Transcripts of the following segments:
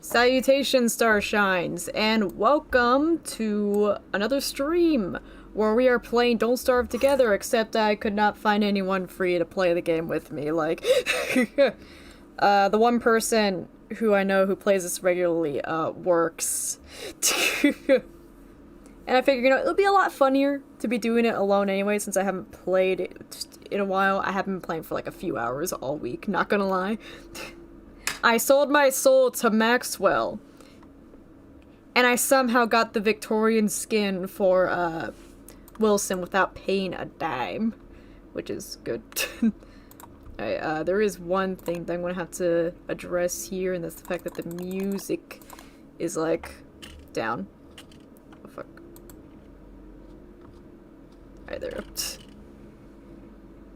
Salutations, Starshines, and welcome to another stream where we are playing Don't Starve together, except I could not find anyone free to play the game with me. Like, the one person who I know who plays this regularly, works. And I figured, you know, it'll be a lot funnier to be doing it alone anyway, since I haven't played it in a while. I haven't been playing for like a few hours all week, not gonna lie. I sold my soul to Maxwell, and I somehow got the Victorian skin for, Wilson without paying a dime, which is good. Alright, there is one thing that I'm gonna have to address here, and that's the fact that the music is, like, down. Oh, fuck. Alright, there.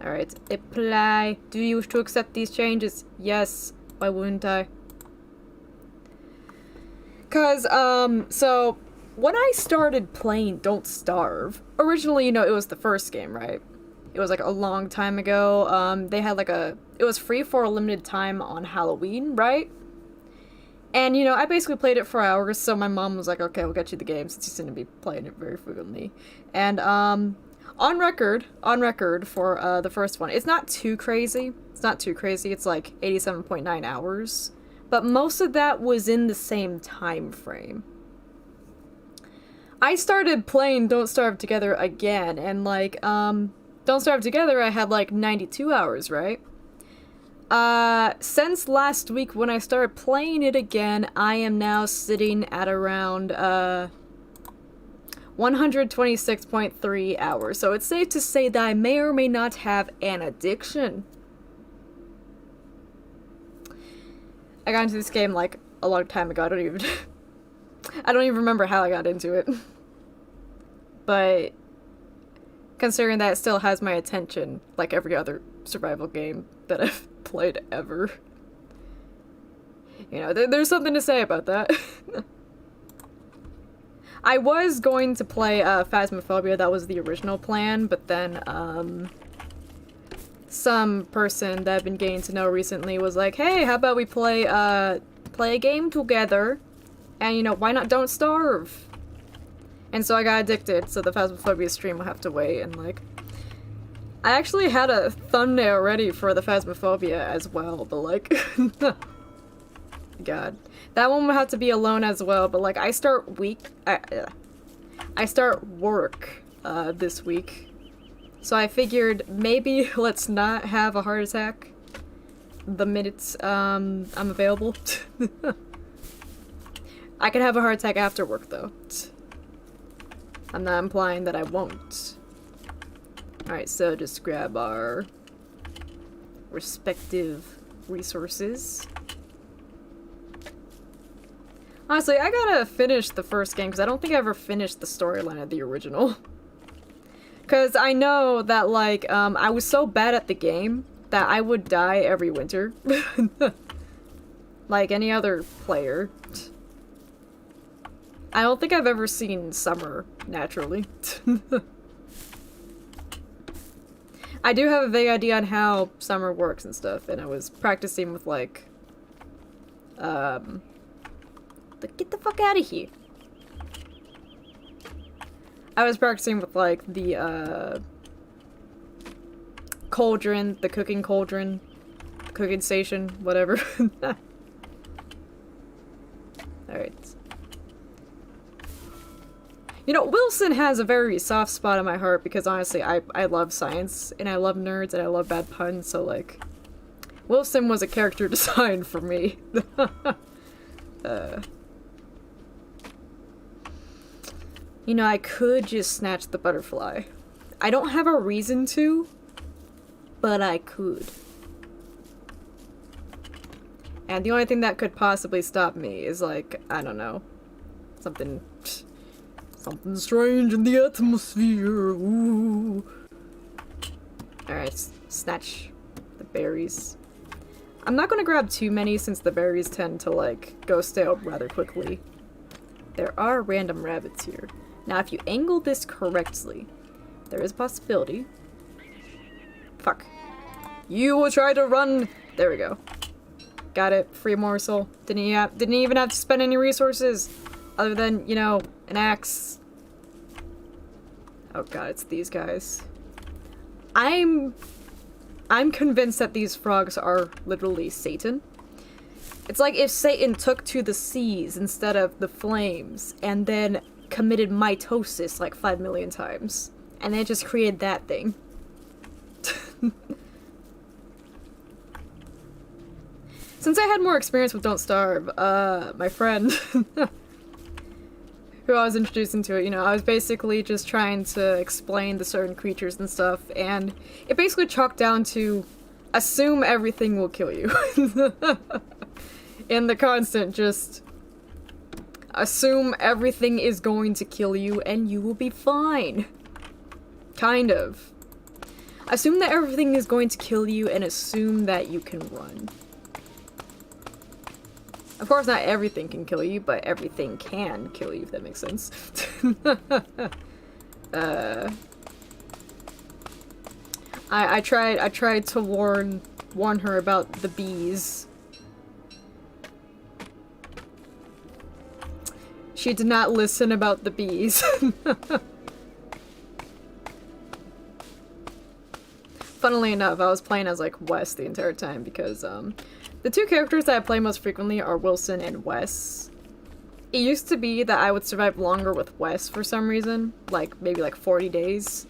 Alright, apply. Do you wish to accept these changes? Yes. Why wouldn't I? Cause, so, when I started playing Don't Starve, originally, you know, it was the first game, right? It was, like, a long time ago. They had, like, it was free for a limited time on Halloween, right? And, you know, I basically played it for hours, so my mom was like, okay, we'll get you the game, since she's gonna be playing it very frequently. And, on record for, the first one, it's not too crazy. It's not too crazy. It's like 87.9 hours. But most of that was in the same time frame. I started playing Don't Starve Together again, and like, Don't Starve Together I had like 92 hours, right? Since last week when I started playing it again, I am now sitting at around, 126.3 hours. So it's safe to say that I may or may not have an addiction. I got into this game like a long time ago. I don't even remember how I got into it. But considering that it still has my attention, like every other survival game that I've played ever, you know, there's something to say about that. I was going to play Phasmophobia, that was the original plan, but then some person that I've been getting to know recently was like, hey, how about we play a game together, and, you know, why not Don't Starve? And so I got addicted, so the Phasmophobia stream will have to wait, and, like, I actually had a thumbnail ready for the Phasmophobia as well, but, like, God. That one will have to be alone as well, but, like, I start work, this week. So I figured maybe let's not have a heart attack the minutes, I'm available. I can have a heart attack after work, though. I'm not implying that I won't. Alright, so just grab our respective resources. Honestly, I gotta finish the first game, because I don't think I ever finished the storyline of the original. Because I know that, like, I was so bad at the game that I would die every winter. Like any other player. I don't think I've ever seen summer naturally. I do have a vague idea on how summer works and stuff, and I was practicing with, like, get the fuck out of here. I was practicing with, like, the, cauldron, the cooking cauldron, the cooking station, whatever. Alright. You know, Wilson has a very soft spot in my heart because, honestly, I love science, and I love nerds, and I love bad puns, so, like, Wilson was a character designed for me. You know, I could just snatch the butterfly. I don't have a reason to, but I could. And the only thing that could possibly stop me is, like, I don't know, something strange in the atmosphere. Ooh. Alright, snatch the berries. I'm not gonna grab too many since the berries tend to, like, go stale rather quickly. There are random rabbits here. Now, if you angle this correctly, there is a possibility. Fuck. You will try to run. There we go. Got it. Free morsel. Didn't even have to spend any resources other than, you know, an axe. Oh god, it's these guys. I'm convinced that these frogs are literally Satan. It's like if Satan took to the seas instead of the flames and then committed mitosis like 5 million times. And then just created that thing. Since I had more experience with Don't Starve, my friend who I was introducing to it, you know, I was basically just trying to explain the certain creatures and stuff, and it basically chalked down to assume everything will kill you. In the constant, just assume everything is going to kill you and you will be fine. Kind of. Assume that everything is going to kill you and assume that you can run. Of course, not everything can kill you, but everything can kill you, if that makes sense. I tried to warn her about the bees. She did not listen about the bees. Funnily enough, I was playing as, like, Wes the entire time because, the two characters that I play most frequently are Wilson and Wes. It used to be that I would survive longer with Wes for some reason, like, maybe like 40 days.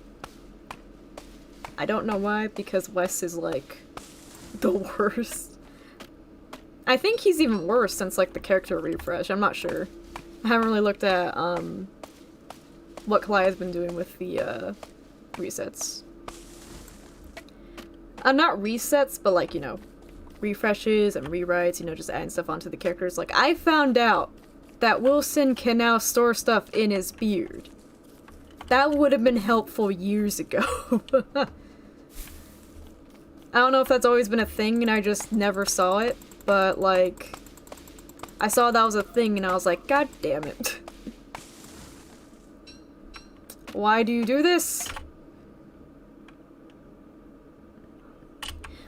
I don't know why, because Wes is, like, the worst. I think he's even worse since, like, the character refresh, I'm not sure. I haven't really looked at, what Kalaya's been doing with the, resets. Not resets, but, like, you know, refreshes and rewrites, you know, just adding stuff onto the characters. Like, I found out that Wilson can now store stuff in his beard. That would have been helpful years ago. I don't know if that's always been a thing and I just never saw it, but, like, I saw that was a thing and I was like, God damn it. Why do you do this?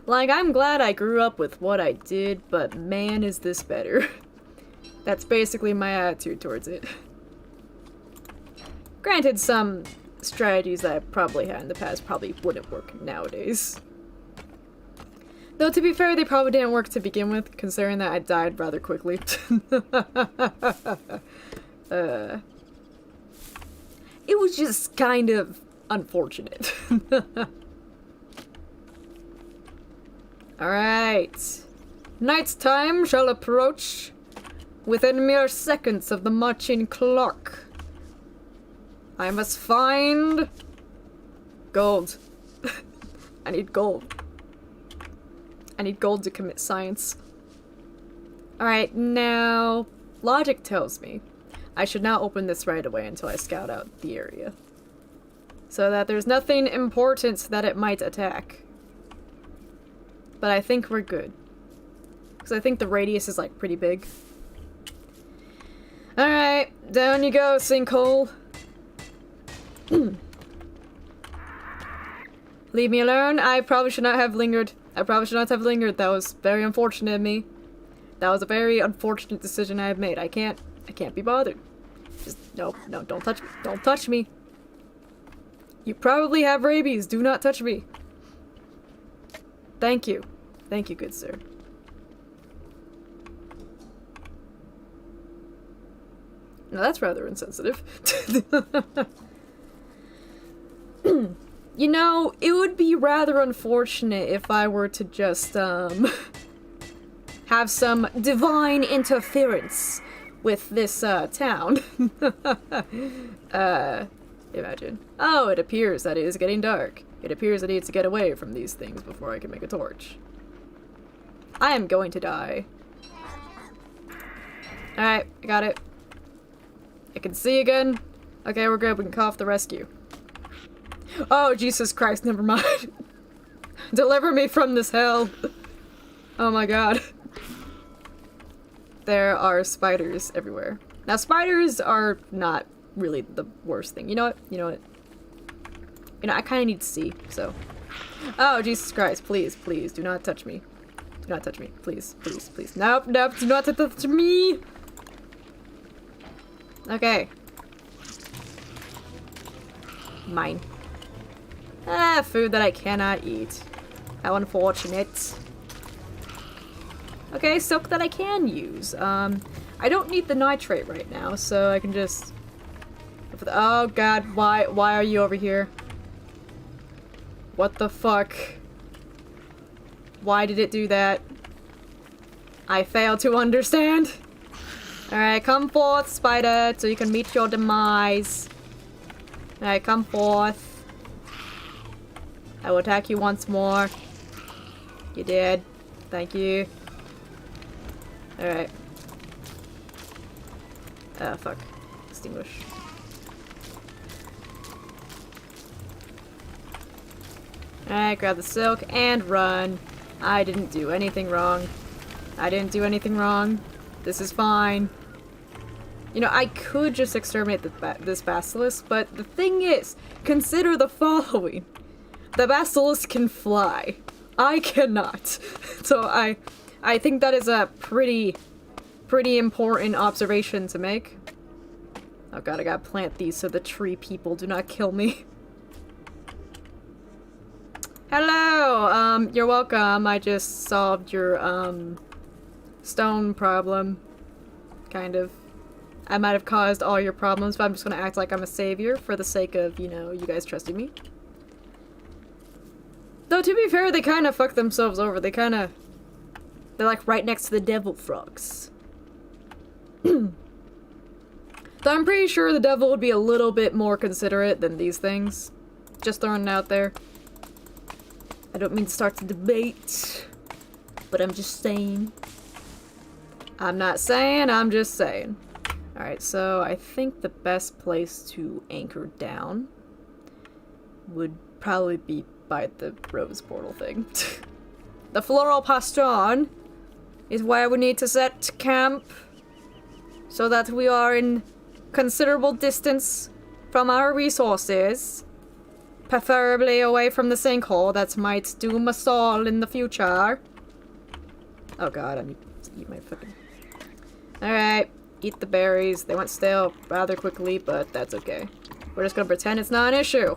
Like, I'm glad I grew up with what I did, but man, is this better. That's basically my attitude towards it. Granted, some strategies that I probably had in the past probably wouldn't work nowadays. Though, to be fair, they probably didn't work to begin with, considering that I died rather quickly. It was just kind of unfortunate. Alright. Night's time shall approach within mere seconds of the marching clock. I must find gold. I need gold. I need gold to commit science. Alright, now, logic tells me I should not open this right away until I scout out the area, so that there's nothing important that it might attack. But I think we're good. Because I think the radius is, like, pretty big. Alright, down you go, sinkhole. Leave me alone. I probably should not have lingered. That was very unfortunate of me. That was a very unfortunate decision I have made. I can't be bothered. Just, no, don't touch me. Don't touch me. You probably have rabies. Do not touch me. Thank you. Thank you, good sir. Now that's rather insensitive. You know, it would be rather unfortunate if I were to just, have some divine interference with this, town. Imagine. Oh, it appears that it is getting dark. It appears I need to get away from these things before I can make a torch. I am going to die. Alright, I got it. I can see again. Okay, we're good. We can call off the rescue. Oh, Jesus Christ, never mind. Deliver me from this hell. Oh my god. There are spiders everywhere. Now, spiders are not really the worst thing. You know what? You know what? You know, I kind of need to see, so. Oh, Jesus Christ, please, please, do not touch me. Do not touch me. Please, please, please. Nope, nope, do not touch me! Okay. Mine. Ah, food that I cannot eat. How unfortunate. Okay, silk that I can use. I don't need the nitrate right now, so I can just... Oh god, why are you over here? What the fuck? Why did it do that? I fail to understand. Alright, come forth, spider, so you can meet your demise. Alright, come forth. I will attack you once more. You did. Thank you. Alright. Ah, fuck. Extinguish. Alright, grab the silk and run. I didn't do anything wrong. I didn't do anything wrong. This is fine. You know, I could just exterminate this basilisk, but the thing is, consider the following. The basilisk can fly. I cannot. So I think that is a pretty important observation to make. Oh god, I gotta plant these so the tree people do not kill me. Hello! You're welcome. I just solved your, stone problem. Kind of. I might have caused all your problems, but I'm just gonna act like I'm a savior for the sake of, you know, you guys trusting me. Though, to be fair, they kind of fucked themselves over. They're like right next to the devil frogs. Though I'm pretty sure the devil would be a little bit more considerate than these things. Just throwing it out there. I don't mean to start the debate, but I'm just saying. I'm not saying, I'm just saying. Alright, so I think the best place to anchor down would probably be by the rose portal thing. The floral pastron is where we need to set camp so that we are in considerable distance from our resources. Preferably away from the sinkhole that might doom us all in the future. Oh god, I need to eat my fucking... Alright, eat the berries. They went stale rather quickly, but that's okay. We're just gonna pretend it's not an issue.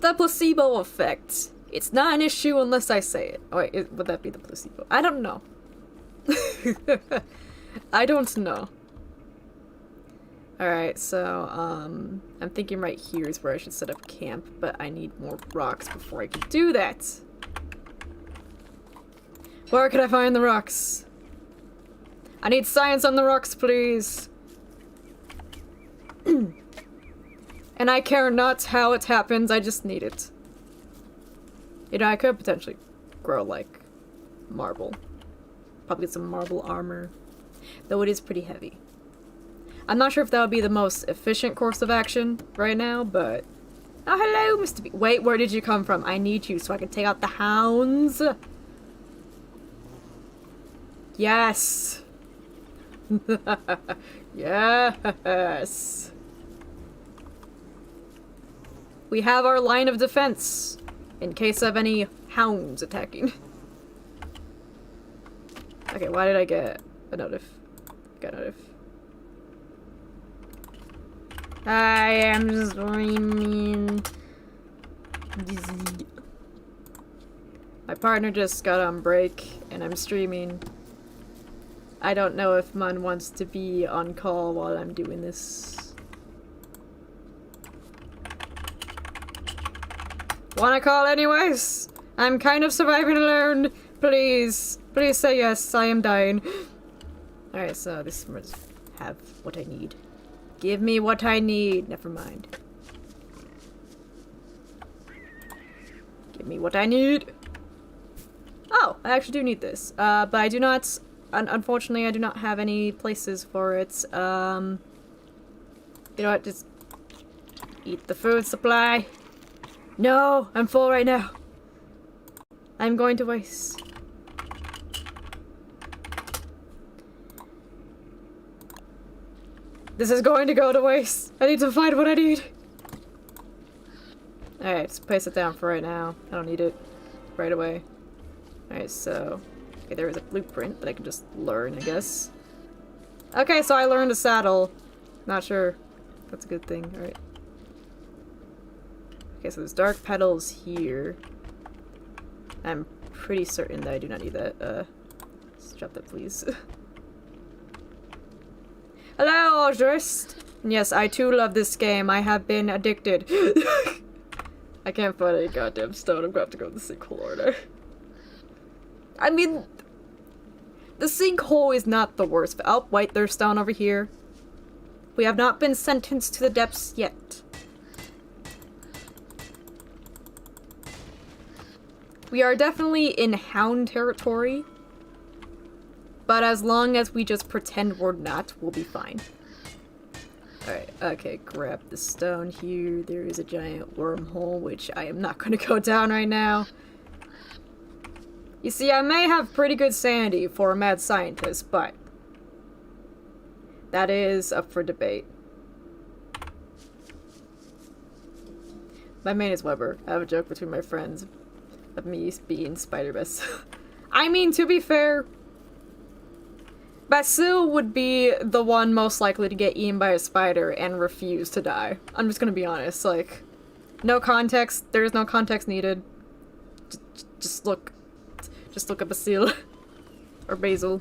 The placebo effect. It's not an issue unless I say it. Oh wait, would that be the placebo? I don't know. I don't know. Alright, so, I'm thinking right here is where I should set up camp, but I need more rocks before I can do that. Where can I find the rocks? I need science on the rocks, please. And I care not how it happens, I just need it. You know, I could potentially grow, like, marble. Probably some marble armor. Though it is pretty heavy. I'm not sure if that would be the most efficient course of action right now, but... Oh, hello, Mr. B. Wait, where did you come from? I need you so I can take out the hounds. Yes. Yes. We have our line of defense in case of any hounds attacking. Okay, why did I get a notif? Got a notif. I am streaming. My partner just got on break, and I'm streaming. I don't know if Mun wants to be on call while I'm doing this. Wanna call anyways? I'm kind of surviving alone. Please. Please say yes, I am dying. Alright, so this must have what I need. Give me what I need. Never mind. Give me what I need. Oh, I actually do need this. But I do not... Unfortunately, I do not have any places for it. You know what? Just eat the food supply. No, I'm full right now. I'm going to waste. This is going to go to waste. I need to find what I need. Alright, just place it down for right now. I don't need it right away. Alright, so... Okay, there is a blueprint that I can just learn, I guess. Okay, so I learned a saddle. Not sure. That's a good thing. Alright. Okay, so there's dark petals here. I'm pretty certain that I do not need that. Let's drop that, please. Hello, August! Yes, I too love this game. I have been addicted. I can't find any goddamn stone. I'm gonna have to go to the sinkhole order. I mean, the sinkhole is not the worst. Oh, wait, there's stone over here. We have not been sentenced to the depths yet. We are definitely in hound territory. But as long as we just pretend we're not, we'll be fine. Alright, okay, grab the stone here. There is a giant wormhole, which I am not gonna go down right now. You see, I may have pretty good sanity for a mad scientist, but that is up for debate. My main is Weber. I have a joke between my friends of me being Spider-Best. I mean, to be fair, Basil would be the one most likely to get eaten by a spider and refuse to die. I'm just gonna be honest, like, no context, there's no context needed. Just look at Basil. Or Basil.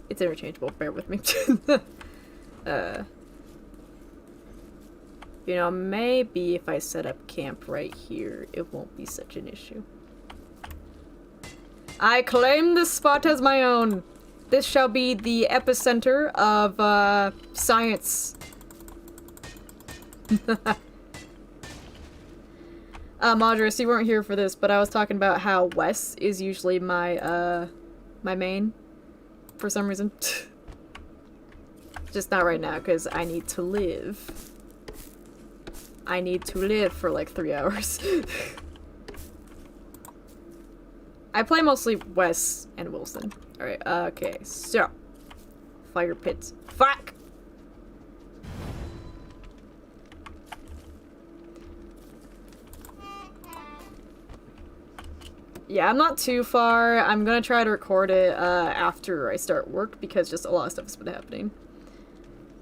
It's interchangeable, bear with me. You know, maybe if I set up camp right here, it won't be such an issue. I claim this spot as my own. This shall be the epicenter of, science. Madras, you weren't here for this, but I was talking about how Wes is usually my, my main. For some reason. Just not right now, because I need to live. I need to live for like 3 hours. I play mostly Wes and Wilson. Alright, okay, so. Fire pits. Fuck! Yeah, I'm not too far. I'm gonna try to record it after I start work because just a lot of stuff has been happening.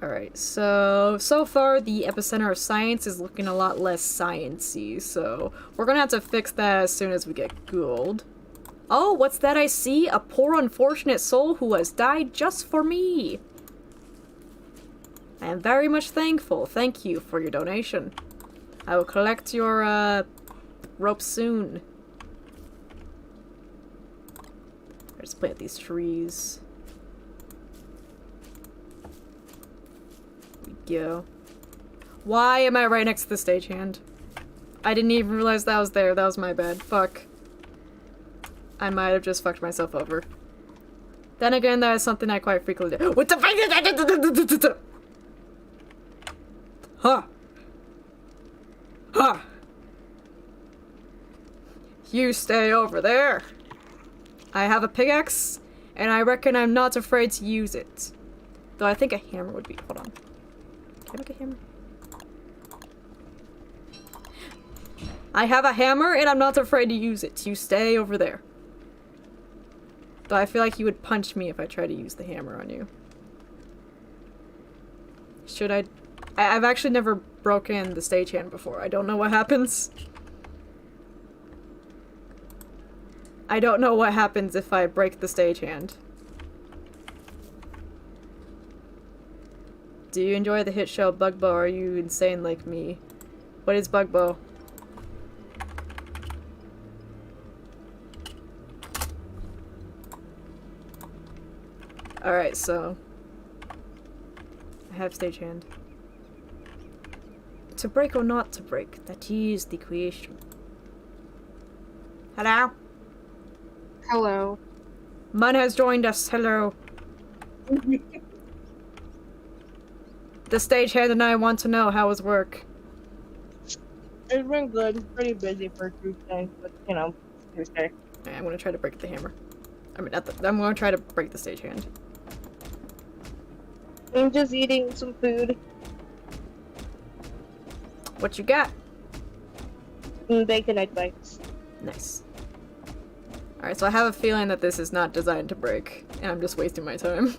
Alright, so far the epicenter of science is looking a lot less science-y, so we're gonna have to fix that as soon as we get gold. Oh, what's that I see? A poor unfortunate soul who has died just for me. I am very much thankful. Thank you for your donation. I will collect your rope soon. Just plant these trees. There we go. Why am I right next to the stagehand? I didn't even realize that was there. That was my bad. Fuck. I might have just fucked myself over. Then again, that is something I quite frequently do. What the fuck? Huh. Huh. You stay over there. I have a pickaxe, and I reckon I'm not afraid to use it. Though I think a hammer would be- hold on. Can I make a hammer? I have a hammer, and I'm not afraid to use it. You stay over there. Though I feel like you would punch me if I try to use the hammer on you. Should I- I've actually never broken the stagehand before. I don't know what happens. I don't know what happens if I break the stagehand. Do you enjoy the hit show Bugbo, or are you insane like me? What is Bugbo? Alright, so I have stagehand. To break or not to break, that is the question. Hello? Hello. Mun has joined us. Hello. The stagehand and I want to know how his work. It's been good. It's pretty busy for Tuesday, but you know, Tuesday. Okay, I'm gonna try to break the hammer. I mean, I'm gonna try to break the stagehand. I'm just eating some food. What you got? Bacon egg bites. Nice. Alright, so I have a feeling that this is not designed to break, and I'm just wasting my time.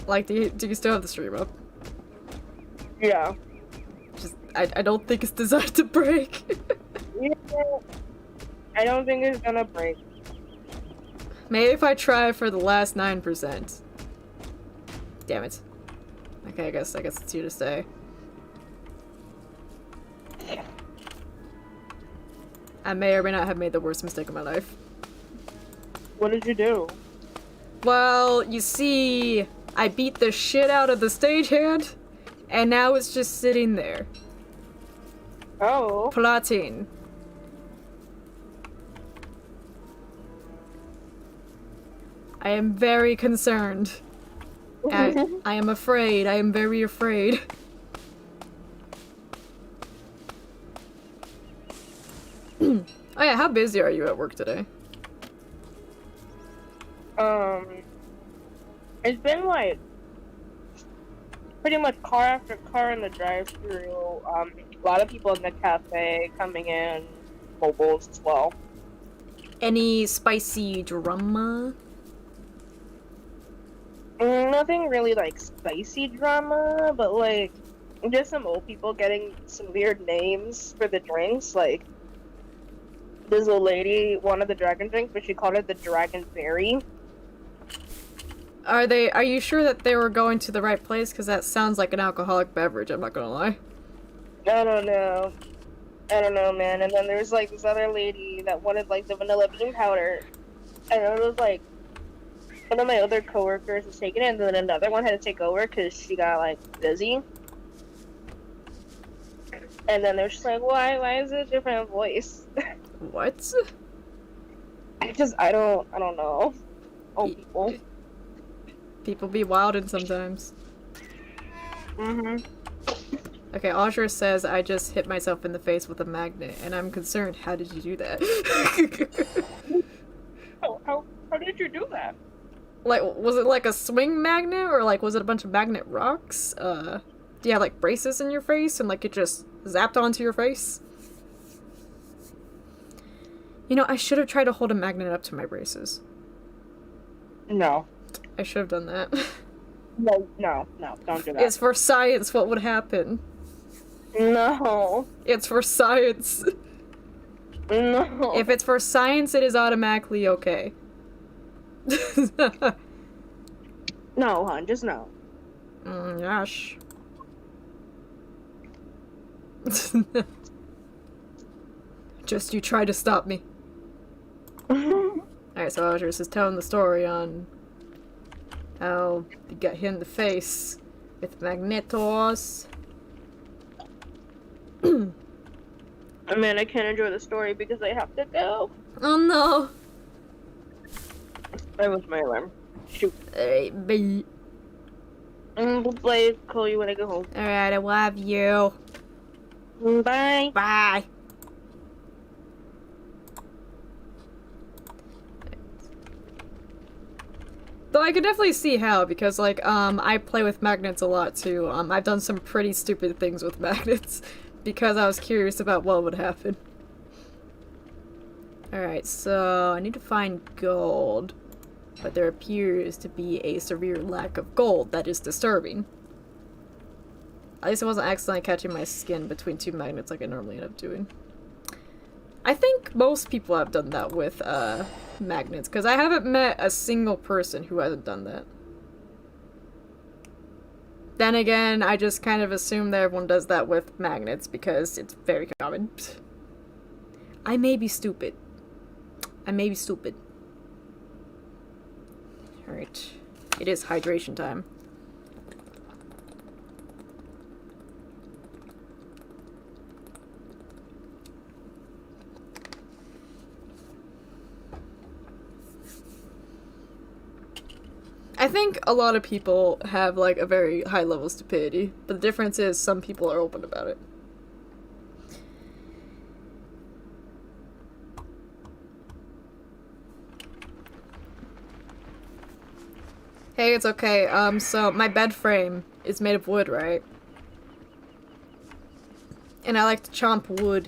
Like, do you still have the stream up? Yeah. Just, I don't think it's designed to break. Yeah. I don't think it's gonna break. Maybe if I try for the last 9%. Damn it. Okay, I guess it's here to stay. I may or may not have made the worst mistake of my life. What did you do? Well, you see, I beat the shit out of the stagehand, and now it's just sitting there. Oh. Plotting. I am very concerned. I am afraid. I am very afraid. Oh yeah, how busy are you at work today? It's been like pretty much car after car in the drive-through. A lot of people in the cafe coming in, mobiles as well. Any spicy drama? Nothing really like spicy drama, but like just some old people getting some weird names for the drinks. Like this old lady wanted the dragon drink, but she called it the dragon berry. Are you sure that they were going to the right place? Because that sounds like an alcoholic beverage, I'm not gonna lie. I don't know. I don't know, man. And then there was like this other lady that wanted like the vanilla bean powder. And it was like one of my other coworkers was taking it, and then another one had to take over because she got like busy. And then they're just like, why is it a different voice? What? I don't know. Old people. People be wildin' sometimes. Mm-hmm. Okay, Audra says I just hit myself in the face with a magnet, and I'm concerned. How did you do that? How did you do that? Like, was it like a swing magnet, or like was it a bunch of magnet rocks? Do you have like braces in your face, and like it just zapped onto your face? You know, I should have tried to hold a magnet up to my braces. No. I should have done that. No, don't do that. It's for science what would happen. No. It's for science. No. If it's for science, it is automatically okay. No, hon, just no. Gosh. Just you try to stop me. Alright, so Audrey is telling the story on how he got hit in the face with magnetos. Man, I can't enjoy the story because I have to go. Oh no! That was my alarm. Shoot. Alright, bye. We'll play, call you when I go home. Alright, I love you. Bye. Bye. Though I could definitely see how, because, like, I play with magnets a lot, too. I've done some pretty stupid things with magnets, because I was curious about what would happen. Alright, so I need to find gold, but there appears to be a severe lack of gold that is disturbing. At least I wasn't accidentally catching my skin between two magnets like I normally end up doing. I think most people have done that with, magnets, because I haven't met a single person who hasn't done that. Then again, I just kind of assume that everyone does that with magnets, because it's very common. I may be stupid. I may be stupid. Alright. It is hydration time. I think a lot of people have, like, a very high level of stupidity, but the difference is some people are open about it. Hey, it's okay. So my bed frame is made of wood, right? And I like to chomp wood.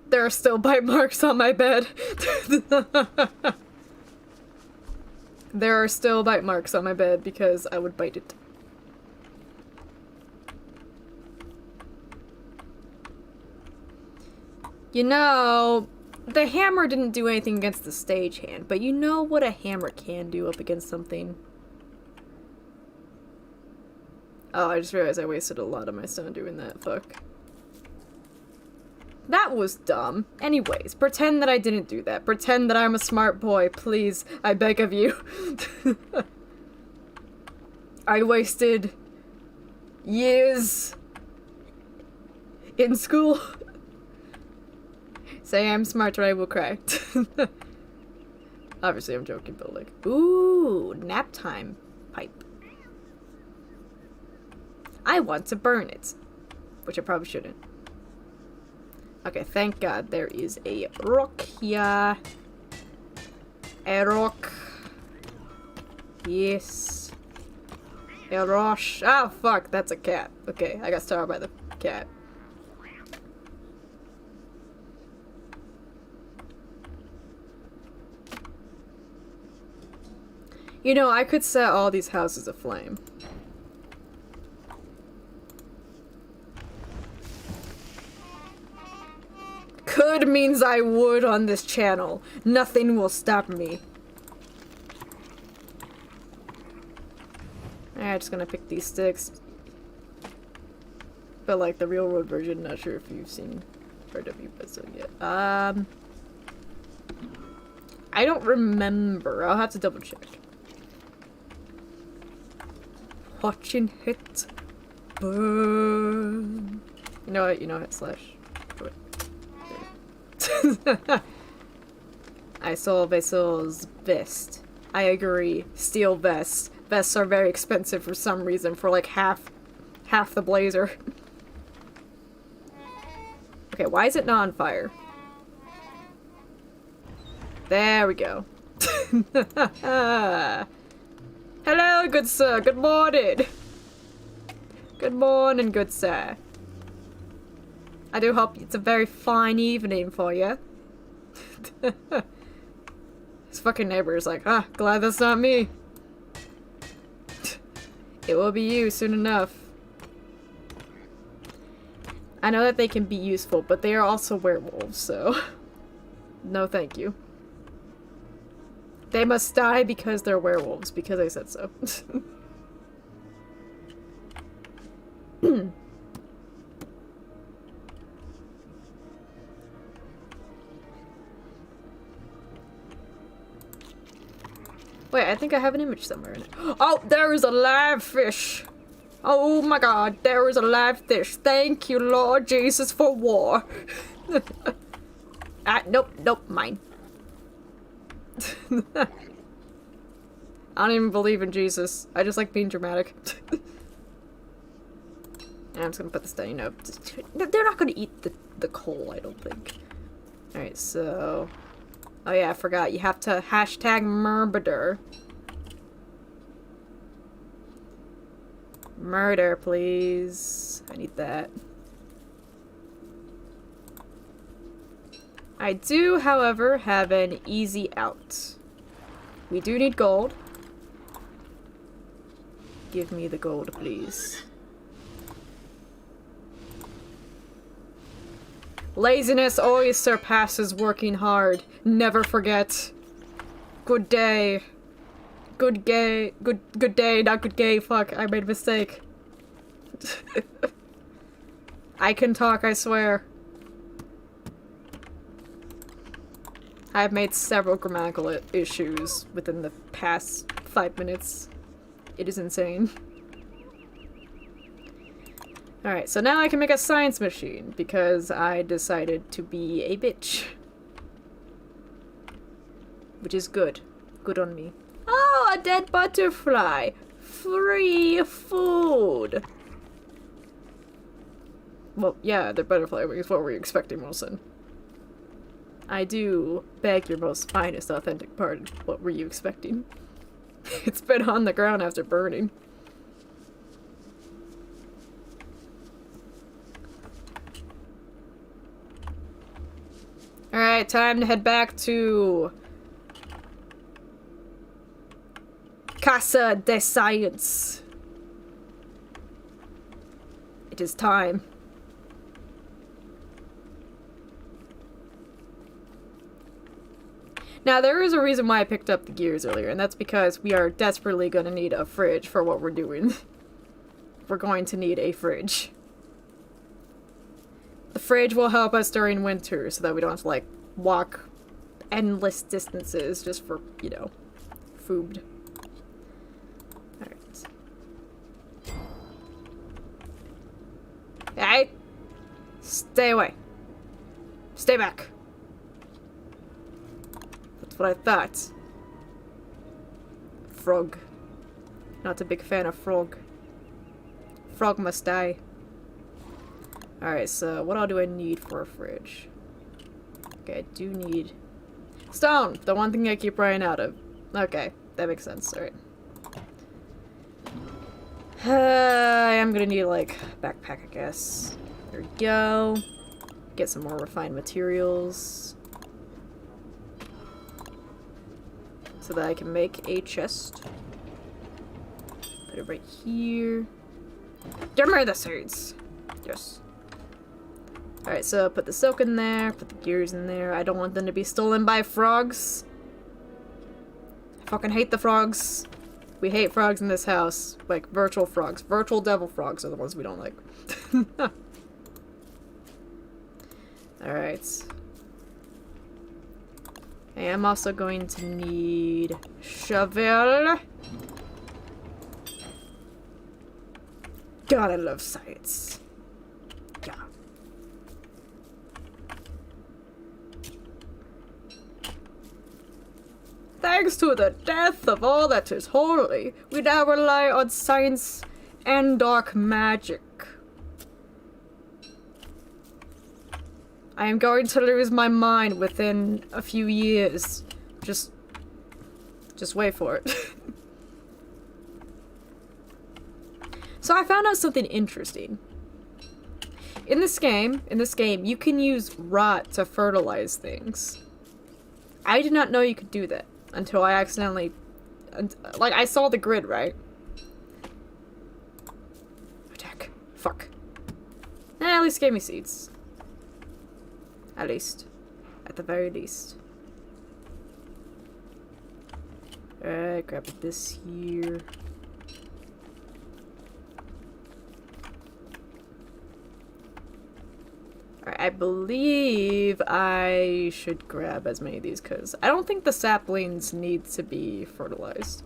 There are still bite marks on my bed. There are still bite marks on my bed because I would bite it. You know, the hammer didn't do anything against the stagehand, but you know what a hammer can do up against something? Oh, I just realized I wasted a lot of my stone doing that. Fuck. That was dumb. Anyways, pretend that I didn't do that. Pretend that I'm a smart boy, please. I beg of you. I wasted years in school. Say I'm smart or I will cry. Obviously I'm joking, but like, ooh, nap time pipe. I want to burn it, which I probably shouldn't. Okay, thank God there is a rock here. A rock. Yes. A rosh. Ah, fuck, that's a cat. Okay, I got startled by the cat. You know, I could set all these houses aflame. Could means I would on this channel. Nothing will stop me. Alright, just gonna pick these sticks. But like the real world version, not sure if you've seen RW episode yet. I don't remember. I'll have to double check. Watching it burn. You know what? You know what? Slash. I saw Vesel's vest. I agree. Steel vests. Vests are very expensive for some reason, for like half the blazer. Okay, why is it not on fire? There we go. Hello, good sir. Good morning. Good morning, good sir. I do hope it's a very fine evening for you. His fucking neighbor is like, ah, glad that's not me. It will be you soon enough. I know that they can be useful, but they are also werewolves, so... No thank you. They must die because they're werewolves, because I said so. Wait, I think I have an image somewhere in it. Oh, there is a live fish! Oh my god, there is a live fish. Thank you, Lord Jesus, for war. Ah, nope, mine. I don't even believe in Jesus. I just like being dramatic. And I'm just gonna put this down, you know. They're not gonna eat the coal, I don't think. Alright, so... Oh yeah, I forgot. You have to hashtag murder. Murder, please. I need that. I do, however, have an easy out. We do need gold. Give me the gold, please. Laziness always surpasses working hard. Never forget. Good day. Good day, not good gay. Fuck, I made a mistake. I can talk, I swear. I've made several grammatical issues within the past 5 minutes. It is insane. Alright, so now I can make a science machine, because I decided to be a bitch. Which is good. Good on me. Oh, a dead butterfly! Free food! Well, yeah, the butterfly wings. What were you expecting, Wilson? I do beg your most finest authentic pardon. What were you expecting? It's been on the ground after burning. Alright, time to head back to Casa de Science. It is time. Now, there is a reason why I picked up the gears earlier, and that's because we are desperately going to need a fridge for what we're doing. We're going to need a fridge. The fridge will help us during winter, so that we don't have to, like, walk endless distances just for, you know, food. Alright. Hey! Stay away. Stay back. That's what I thought. Frog. Not a big fan of frog. Frog must die. Alright, so what all do I need for a fridge? Okay, I do need stone! The one thing I keep running out of. Okay, that makes sense. Alright. I am gonna need, like, a backpack, I guess. There we go. Get some more refined materials. So that I can make a chest. Put it right here. Give me the seeds! Yes. Alright, so put the silk in there, put the gears in there. I don't want them to be stolen by frogs. I fucking hate the frogs. We hate frogs in this house. Like, virtual frogs. Virtual devil frogs are the ones we don't like. Alright. I am also going to need shovel. God, I love science. Yeah. Thanks to the death of all that is holy, we now rely on science and dark magic. I am going to lose my mind within a few years. Just wait for it. So I found out something interesting. In this game, you can use rot to fertilize things. I did not know you could do that until I accidentally, like, I saw the grid, right? Attack. Fuck. At least gave me seeds. At least. At the very least. Alright, grab this here. Alright, I believe I should grab as many of these, because I don't think the saplings need to be fertilized.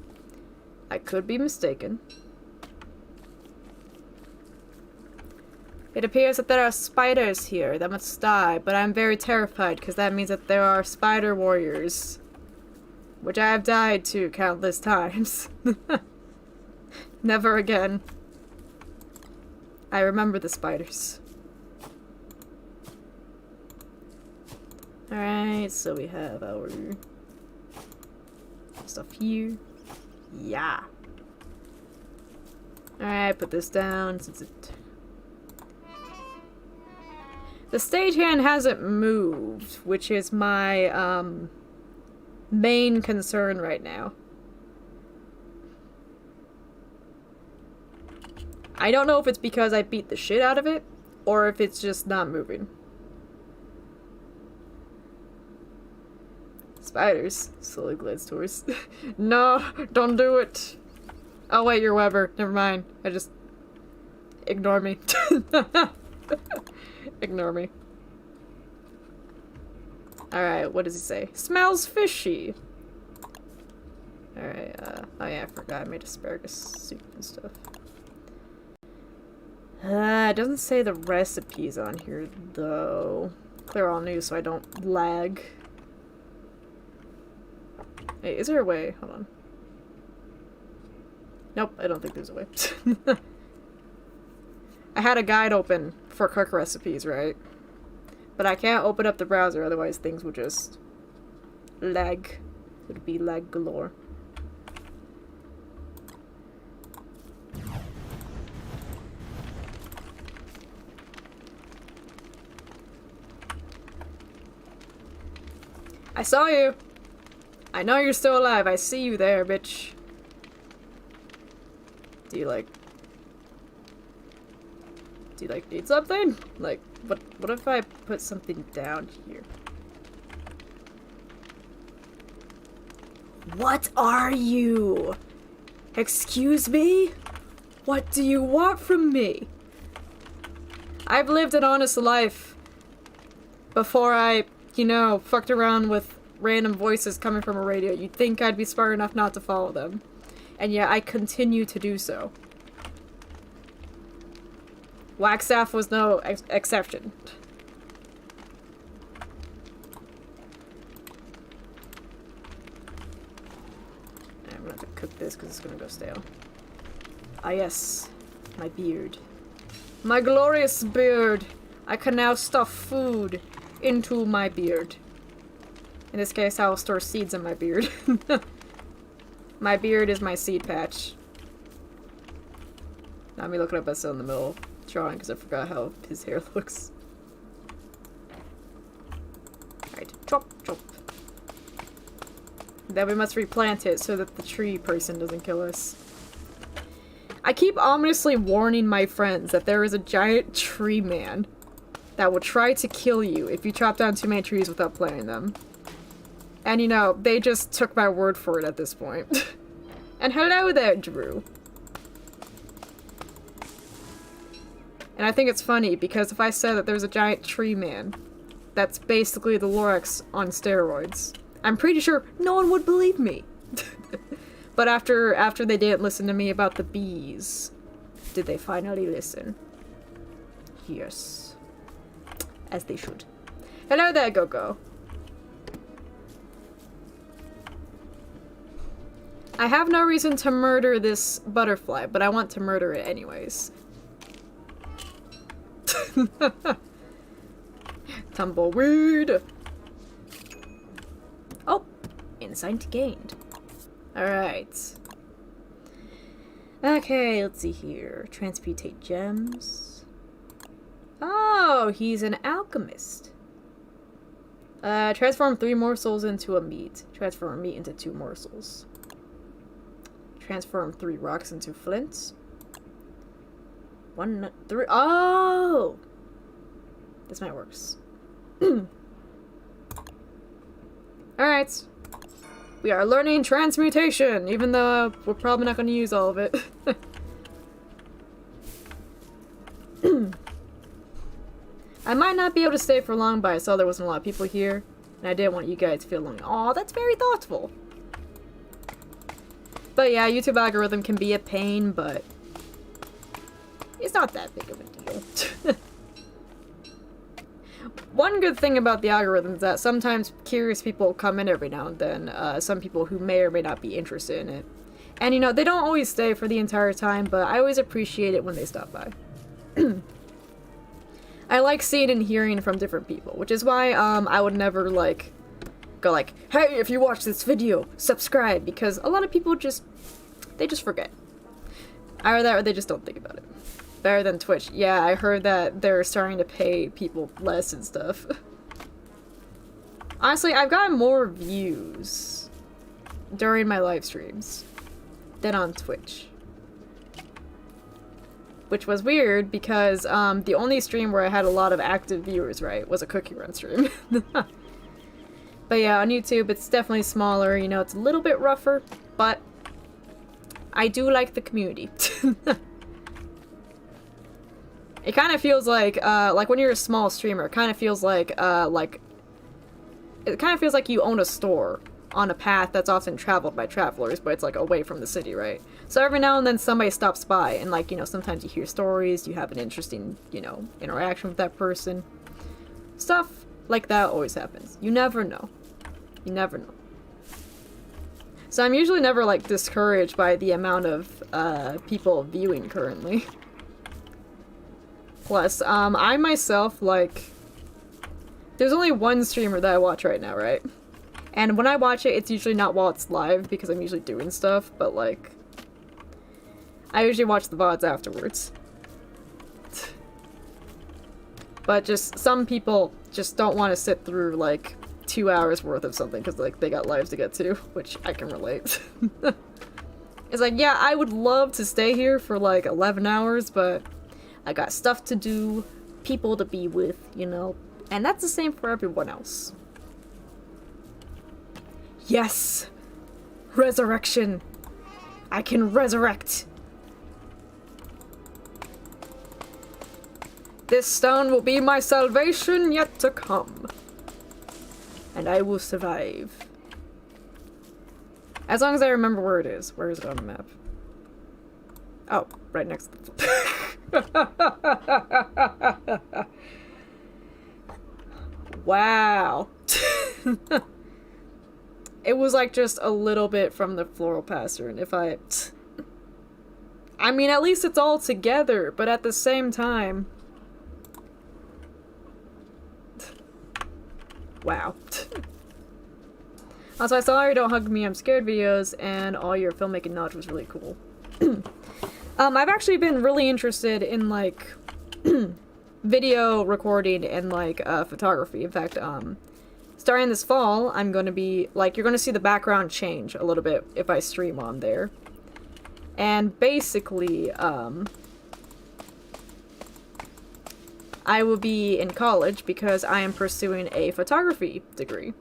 I could be mistaken. It appears that there are spiders here that must die, but I'm very terrified because that means that there are spider warriors. Which I have died to countless times. Never again. I remember the spiders. Alright, so we have our stuff here. Yeah. Alright, put this down since it... The stagehand hasn't moved, which is my, main concern right now. I don't know if it's because I beat the shit out of it, or if it's just not moving. Spiders slowly glance towards. No, don't do it. Oh wait, you're Weber. Never mind. I just ignore me. Ignore me. Alright, what does he say? Smells fishy. Alright, oh yeah, I forgot I made asparagus soup and stuff. It doesn't say the recipes on here, though. Clear all new so I don't lag. Hey, is there a way? Hold on. Nope, I don't think there's a way. I had a guide open for cook recipes, right? But I can't open up the browser, otherwise things would just lag. It would be lag galore. I saw you. I know you're still alive. I see you there, bitch. Do you like need something? Like, what if I put something down here? What are you? Excuse me? What do you want from me? I've lived an honest life before I, you know, fucked around with random voices coming from a radio. You'd think I'd be smart enough not to follow them. And yet I continue to do so. Wagstaff was no exception. I'm gonna have to cook this because it's gonna go stale. Ah yes, my beard. My glorious beard! I can now stuff food into my beard. In this case, I will store seeds in my beard. My beard is my seed patch. Not me looking up at in the middle drawing because I forgot how his hair looks. Alright, chop, chop. Then we must replant it so that the tree person doesn't kill us. I keep ominously warning my friends that there is a giant tree man that will try to kill you if you chop down too many trees without planting them. And you know, they just took my word for it at this point. And hello there, Drew. And I think it's funny because if I said that there's a giant tree man, that's basically the Lorax on steroids. I'm pretty sure no one would believe me. But after they didn't listen to me about the bees, did they finally listen? Yes. As they should. Hello there, Go-Go. I have no reason to murder this butterfly, but I want to murder it anyways. Tumbleweed! Oh! Insight gained. Alright. Okay, let's see here. Transmutate gems. Oh, he's an alchemist. Transform 3 morsels into a meat. Transform meat into 2 morsels. Transform 3 rocks into flints. 1, 3. Oh! This might work. Alright. We are learning transmutation, even though we're probably not going to use all of it. I might not be able to stay for long, but I saw there wasn't a lot of people here, and I didn't want you guys to feel lonely. Aw, that's very thoughtful. But yeah, YouTube algorithm can be a pain, but it's not that big of a deal. One good thing about the algorithm is that sometimes curious people come in every now and then, some people who may or may not be interested in it. And you know, they don't always stay for the entire time, but I always appreciate it when they stop by. I like seeing and hearing from different people, which is why I would never like go like, hey, if you watch this video, subscribe, because a lot of people just forget. Either that or they just don't think about it. Better than Twitch. Yeah, I heard that they're starting to pay people less and stuff. Honestly, I've gotten more views during my live streams than on Twitch. Which was weird because the only stream where I had a lot of active viewers, right, was a cookie run stream. But yeah, on YouTube it's definitely smaller, you know, it's a little bit rougher, but I do like the community. It kind of feels like when you're a small streamer, it kind of feels like you own a store on a path that's often traveled by travelers, but it's like away from the city, right? So every now and then somebody stops by and like, you know, sometimes you hear stories, you have an interesting, you know, interaction with that person. Stuff like that always happens. You never know. You never know. So I'm usually never like discouraged by the amount of people viewing currently. Plus, I myself, like, there's only one streamer that I watch right now, right? And when I watch it, it's usually not while it's live, because I'm usually doing stuff, but, like, I usually watch the VODs afterwards. But just, some people just don't want to sit through, like, 2 hours worth of something because like they got lives to get to, which I can relate. It's like, yeah, I would love to stay here for like 11 hours, but I got stuff to do, people to be with, you know, and that's the same for everyone else. Yes! Resurrection! I can resurrect! This stone will be my salvation yet to come. And I will survive. As long as I remember where it is. Where is it on the map? Oh, right next to the... Wow. It was like just a little bit from the floral pattern. If I mean, at least it's all together, but at the same time... Wow. Also, I saw your Don't Hug Me, I'm Scared videos, and all your filmmaking knowledge was really cool. I've actually been really interested in, like, video recording and, like, photography. In fact, starting this fall, I'm gonna be, like, you're gonna see the background change a little bit if I stream on there. And basically, I will be in college because I am pursuing a photography degree.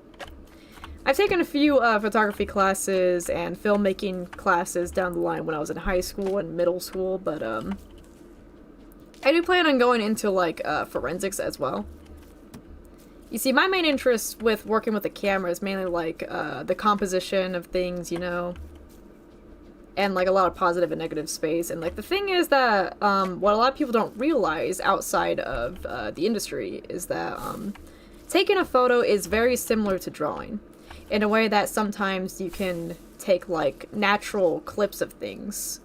I've taken a few photography classes and filmmaking classes down the line when I was in high school and middle school, but I do plan on going into like forensics as well. You see, my main interest with working with the camera is mainly like the composition of things, you know, and like a lot of positive and negative space. And like the thing is that what a lot of people don't realize outside of the industry is that taking a photo is very similar to drawing, in a way that sometimes you can take like natural clips of things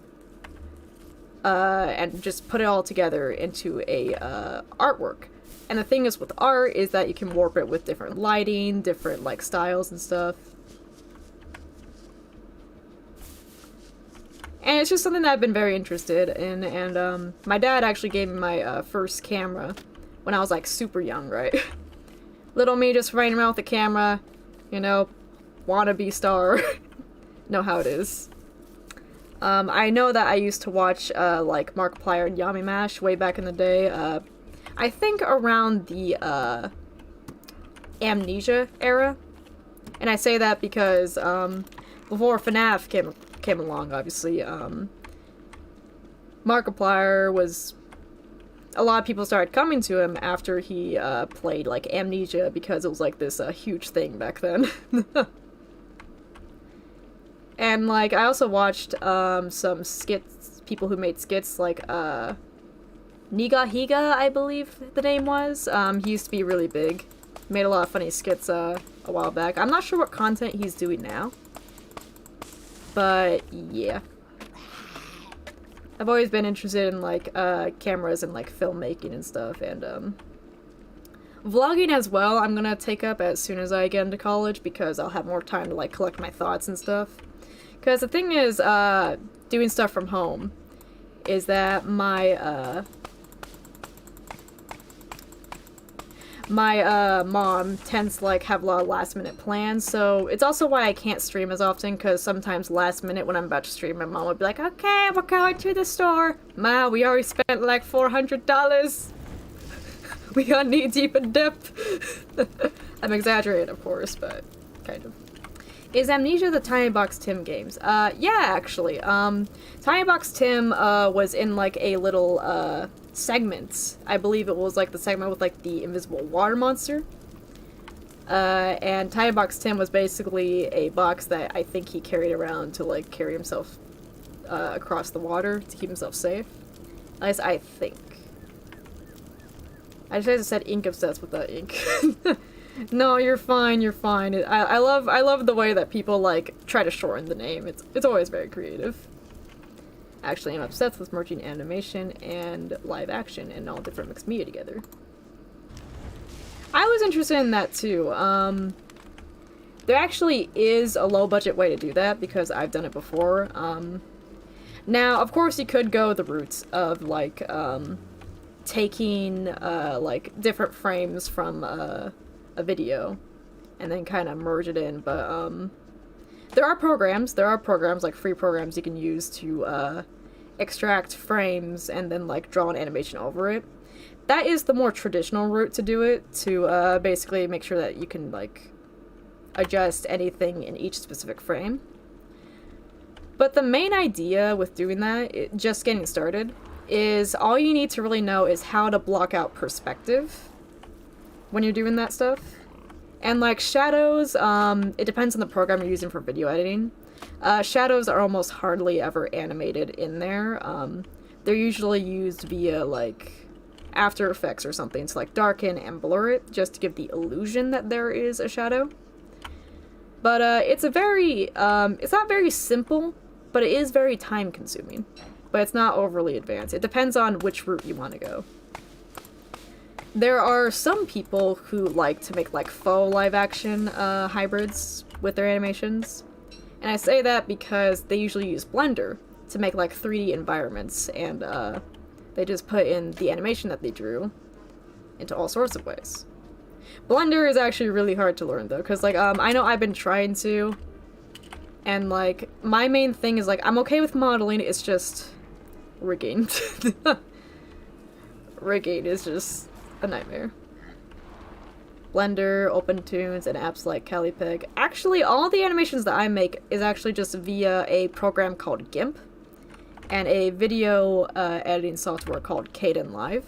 and just put it all together into a artwork. And the thing is with art is that you can warp it with different lighting, different like styles and stuff. And it's just something that I've been very interested in, and my dad actually gave me my first camera when I was like super young, right? Little me just running around with the camera, you know, wannabe star. Know how it is. I know that I used to watch like Markiplier and Yami Mash way back in the day. I think around the Amnesia era. And I say that because before FNAF came along, obviously, Markiplier was... A lot of people started coming to him after he played, like, Amnesia, because it was, like, this huge thing back then. And, like, I also watched some skits, people who made skits, like, Niga Higa, I believe the name was. He used to be really big. Made a lot of funny skits a while back. I'm not sure what content he's doing now. But, yeah. I've always been interested in, like, cameras and, like, filmmaking and stuff, and, vlogging as well I'm gonna take up as soon as I get into college, because I'll have more time to, like, collect my thoughts and stuff. Because the thing is, doing stuff from home is that my mom tends to, like, have a lot of last-minute plans, so it's also why I can't stream as often, because sometimes last minute when I'm about to stream, my mom would be like, okay, we're going to the store. Ma, we already spent, like, $400. We got knee-deep in debt. I'm exaggerating, of course, but kind of. Is Amnesia the Tiny Box Tim games? Yeah, actually. Tiny Box Tim, was in, like, a little, segment. I believe it was, like, the segment with, like, the invisible water monster. And Tiny Box Tim was basically a box that I think he carried around to, like, carry himself, across the water to keep himself safe. At least I think. I just said ink obsessed with that ink. No, you're fine, you're fine. I love the way that people, like, try to shorten the name. It's always very creative. Actually, I'm obsessed with merging animation and live action and all different mixed media together. I was interested in that too. There actually is a low-budget way to do that, because I've done it before. Now, of course, you could go the route of, like, taking, like, different frames from, a video and then kind of merge it in. But there are programs like free programs you can use to extract frames and then like draw an animation over it. That is the more traditional route to do it, to basically make sure that you can like adjust anything in each specific frame. But the main idea with doing that, just getting started, is all you need to really know is how to block out perspective when you're doing that stuff. And like shadows, it depends on the program you're using for video editing. Shadows are almost hardly ever animated in there. They're usually used via like After Effects or something to like darken and blur it, just to give the illusion that there is a shadow. But it's a very, it's not very simple, but it is very time consuming. But it's not overly advanced. It depends on which route you want to go. There are some people who like to make like faux live action hybrids with their animations. And I say that because they usually use Blender to make like 3D environments, and they just put in the animation that they drew into all sorts of ways. Blender is actually really hard to learn though, because like I know I've been trying to, and like my main thing is like I'm okay with modeling, it's just rigging. Rigging is just a nightmare. Blender, OpenTunes, and apps like CaliPeg. Actually, all the animations that I make is actually just via a program called GIMP and a video editing software called Kdenlive.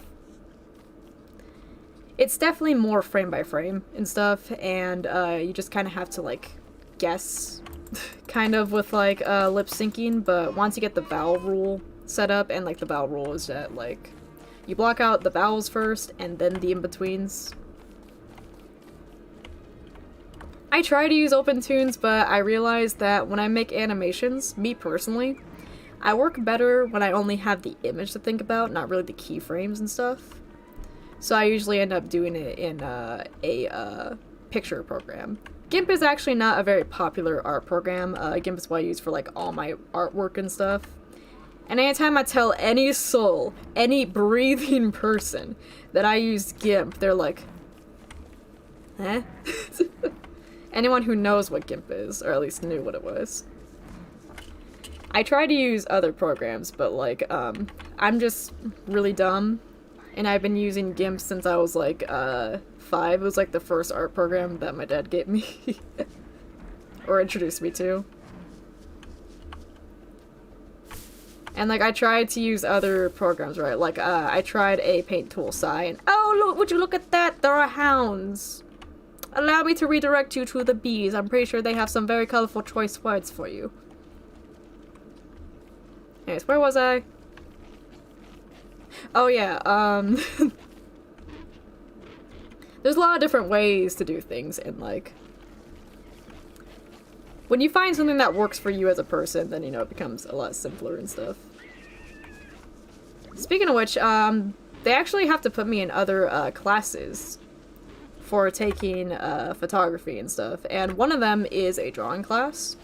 It's definitely more frame by frame and stuff, and you just kind of have to like guess kind of with like lip syncing, but once you get the vowel rule set up, and like the vowel rule is that like you block out the vowels first and then the in-betweens. I try to use OpenTunes, but I realize that when I make animations, me personally, I work better when I only have the image to think about, not really the keyframes and stuff. So I usually end up doing it in a picture program. GIMP is actually not a very popular art program. GIMP is what I use for like all my artwork and stuff. And anytime I tell any soul, any breathing person that I use GIMP, they're like, eh? Anyone who knows what GIMP is, or at least knew what it was. I try to use other programs, but like, I'm just really dumb, and I've been using GIMP since I was like, 5. It was like the first art program that my dad gave me. Or introduced me to. And like, I tried to use other programs, right? Like, I tried a paint tool, Sai, and oh, look, would you look at that? There are hounds. Allow me to redirect you to the bees. I'm pretty sure they have some very colorful choice words for you. Anyways, where was I? Oh yeah, there's a lot of different ways to do things, and like, when you find something that works for you as a person, then, you know, it becomes a lot simpler and stuff. Speaking of which, they actually have to put me in other, classes for taking, photography and stuff, and one of them is a drawing class.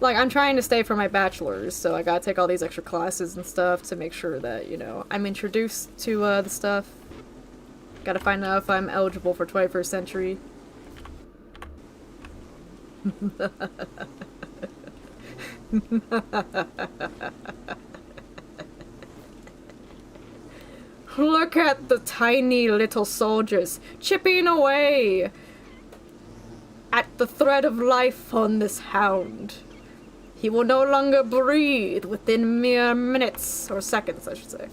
Like, I'm trying to stay for my bachelor's, so I gotta take all these extra classes and stuff to make sure that, you know, I'm introduced to, the stuff. Gotta find out if I'm eligible for 21st century. Look at the tiny little soldiers chipping away at the thread of life on this hound. He will no longer breathe within mere minutes, or seconds, I should say.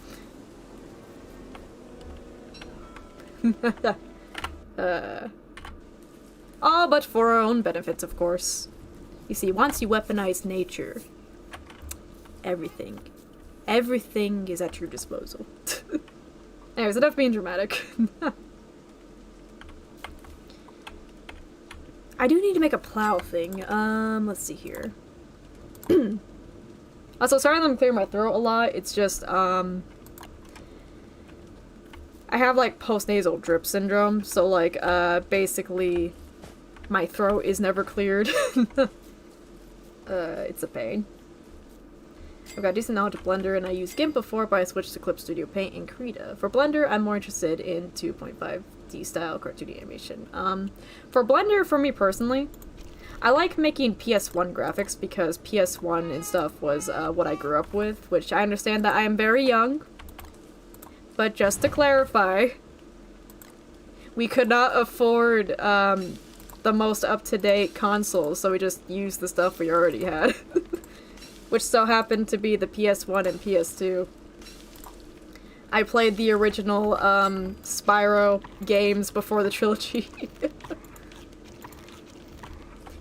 All but for our own benefits, of course. You see, once you weaponize nature, everything is at your disposal. Anyways, enough being dramatic. I do need to make a plow thing. Let's see here. Also, sorry that I'm clearing my throat a lot. It's just, I have, like, postnasal drip syndrome, so, like, basically, my throat is never cleared. It's a pain. I've got decent knowledge of Blender, and I used GIMP before, but I switched to Clip Studio Paint and Krita. For Blender, I'm more interested in 2.5D style cartoony animation. For Blender, for me personally, I like making PS1 graphics because PS1 and stuff was what I grew up with, which I understand that I am very young. But just to clarify, we could not afford the most up-to-date consoles, so we just used the stuff we already had. Which so happened to be the PS1 and PS2. I played the original Spyro games before the trilogy.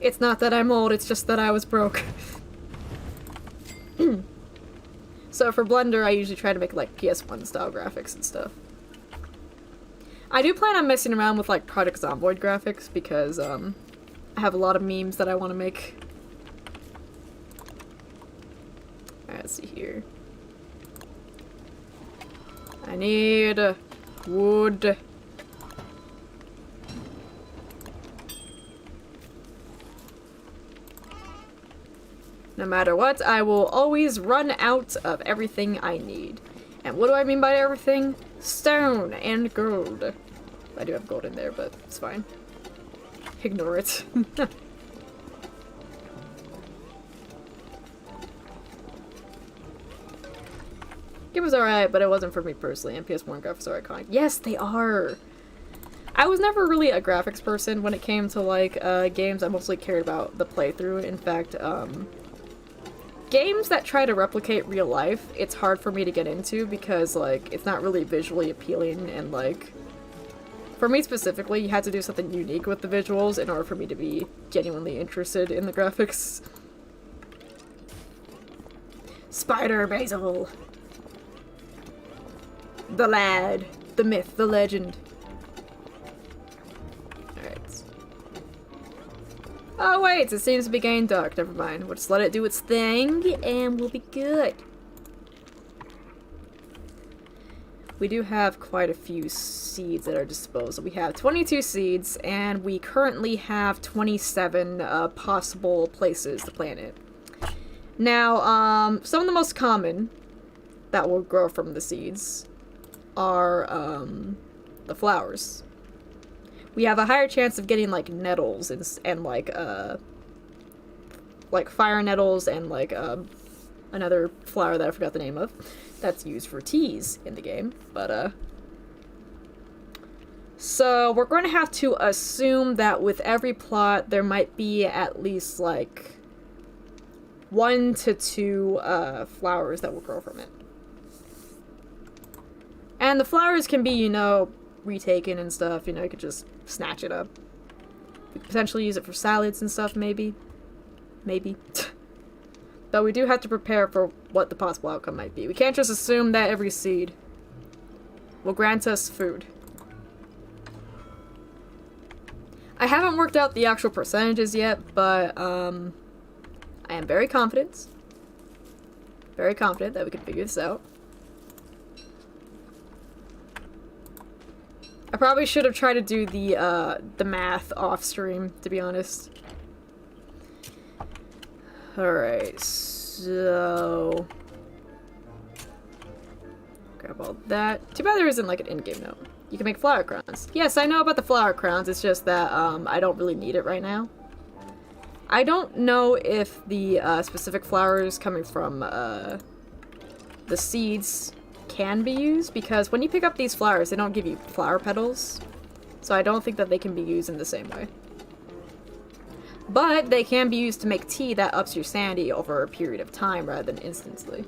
It's not that I'm old, it's just that I was broke. So for Blender, I usually try to make like PS1 style graphics and stuff. I do plan on messing around with like Project Zomboid graphics because I have a lot of memes that I want to make. Alright, let's see here. I need wood. No matter what, I will always run out of everything I need. And what do I mean by everything? Stone and gold. I do have gold in there, but it's fine. Ignore it. It was alright, but it wasn't for me personally, and PS1 graphics are iconic. Yes, they are! I was never really a graphics person when it came to, like, games. I mostly cared about the playthrough. In fact, games that try to replicate real life, it's hard for me to get into because, like, it's not really visually appealing, and, like, for me specifically, you had to do something unique with the visuals in order for me to be genuinely interested in the graphics. Spider Basil! The lad, the myth, the legend. Alright. Oh wait, it seems to be getting dark. Never mind. We'll just let it do its thing, and we'll be good. We do have quite a few seeds at our disposal. We have 22 seeds, and we currently have 27 possible places to plant it. Now, some of the most common that will grow from the seeds are the flowers. We have a higher chance of getting like nettles and like fire nettles and like another flower that I forgot the name of that's used for teas in the game. But so we're going to have to assume that with every plot there might be at least like 1 to 2 flowers that will grow from it. And the flowers can be, you know, retaken and stuff. You know, you could just snatch it up. We could potentially use it for salads and stuff, maybe. Maybe. But we do have to prepare for what the possible outcome might be. We can't just assume that every seed will grant us food. I haven't worked out the actual percentages yet, but I am very confident. Very confident that we can figure this out. I probably should have tried to do the math off stream, to be honest. Alright, so grab all that. Too bad there isn't like an in-game note. You can make flower crowns. Yes, I know about the flower crowns, it's just that I don't really need it right now. I don't know if the specific flowers coming from the seeds can be used, because when you pick up these flowers, they don't give you flower petals. So I don't think that they can be used in the same way. But they can be used to make tea that ups your sanity over a period of time rather than instantly.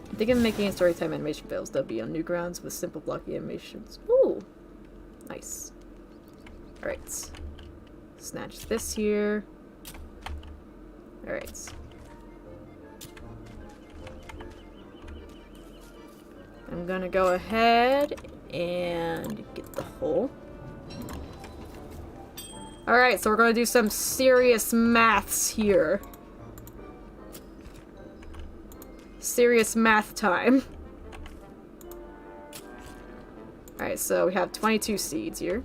I'm thinking of making a storytime animation fails. They'll be on Newgrounds with simple blocky animations. Ooh! Nice. Alright. Snatch this here. Alright. I'm gonna go ahead and get the hole. Alright, so we're gonna do some serious maths here. Serious math time. Alright, so we have 22 seeds here.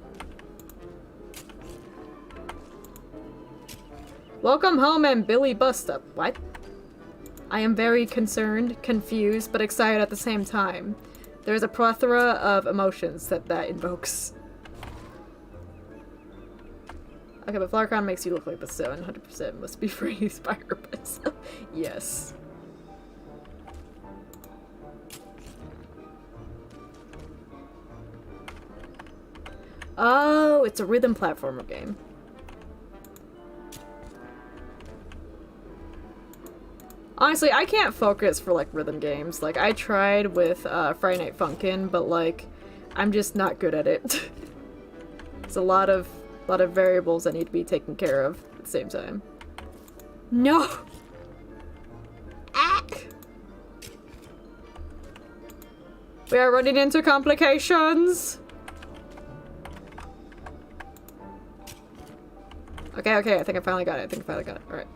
Welcome home and Billy Bust Up. What? I am very concerned, confused, but excited at the same time. There's a plethora of emotions that invokes. Okay, but Flower Crown makes you look like the 700% must be raised by her myself. Yes. Oh, it's a rhythm platformer game. Honestly, I can't focus for, like, rhythm games. Like, I tried with Friday Night Funkin', but, like, I'm just not good at it. There's a lot of variables that need to be taken care of at the same time. No! Ah! We are running into complications! Okay, I think I finally got it. Alright.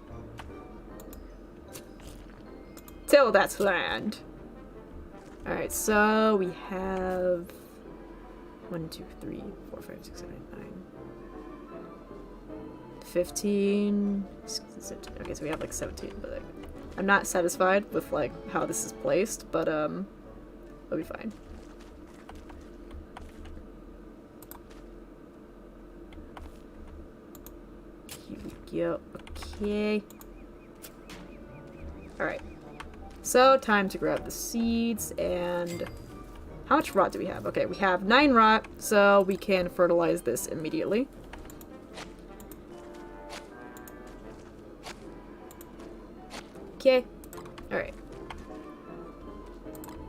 Till that's land. Alright, so we have 1, 2, 3, 4, 5, 6, 7, 8, 9. 15. Okay, so we have like 17, but like, I'm not satisfied with like how this is placed, but it'll be fine. Here we go. Okay. Alright. So, time to grab the seeds, and how much rot do we have? Okay, we have 9 rot, so we can fertilize this immediately. Okay. Alright.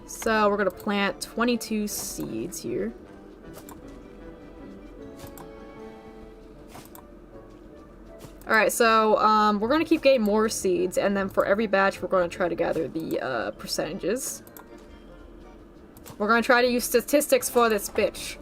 So, we're gonna plant 22 seeds here. Alright, so, we're gonna keep getting more seeds, and then for every batch, we're gonna try to gather the, percentages. We're gonna try to use statistics for this bitch.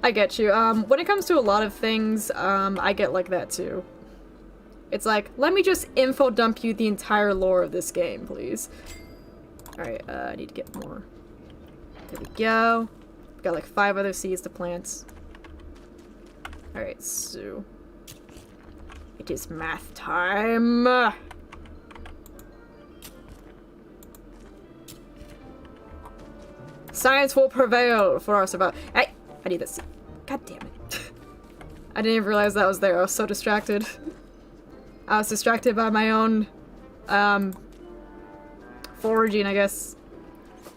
I get you. When it comes to a lot of things, I get like that too. It's like, let me just info dump you the entire lore of this game, please. Alright, I need to get more. There we go. We've got like 5 other seeds to plant. Alright, so... it is math time! Science will prevail for our survival. Hey! I need this. God damn it. I didn't even realize that was there. I was so distracted. I was distracted by my own, foraging, I guess.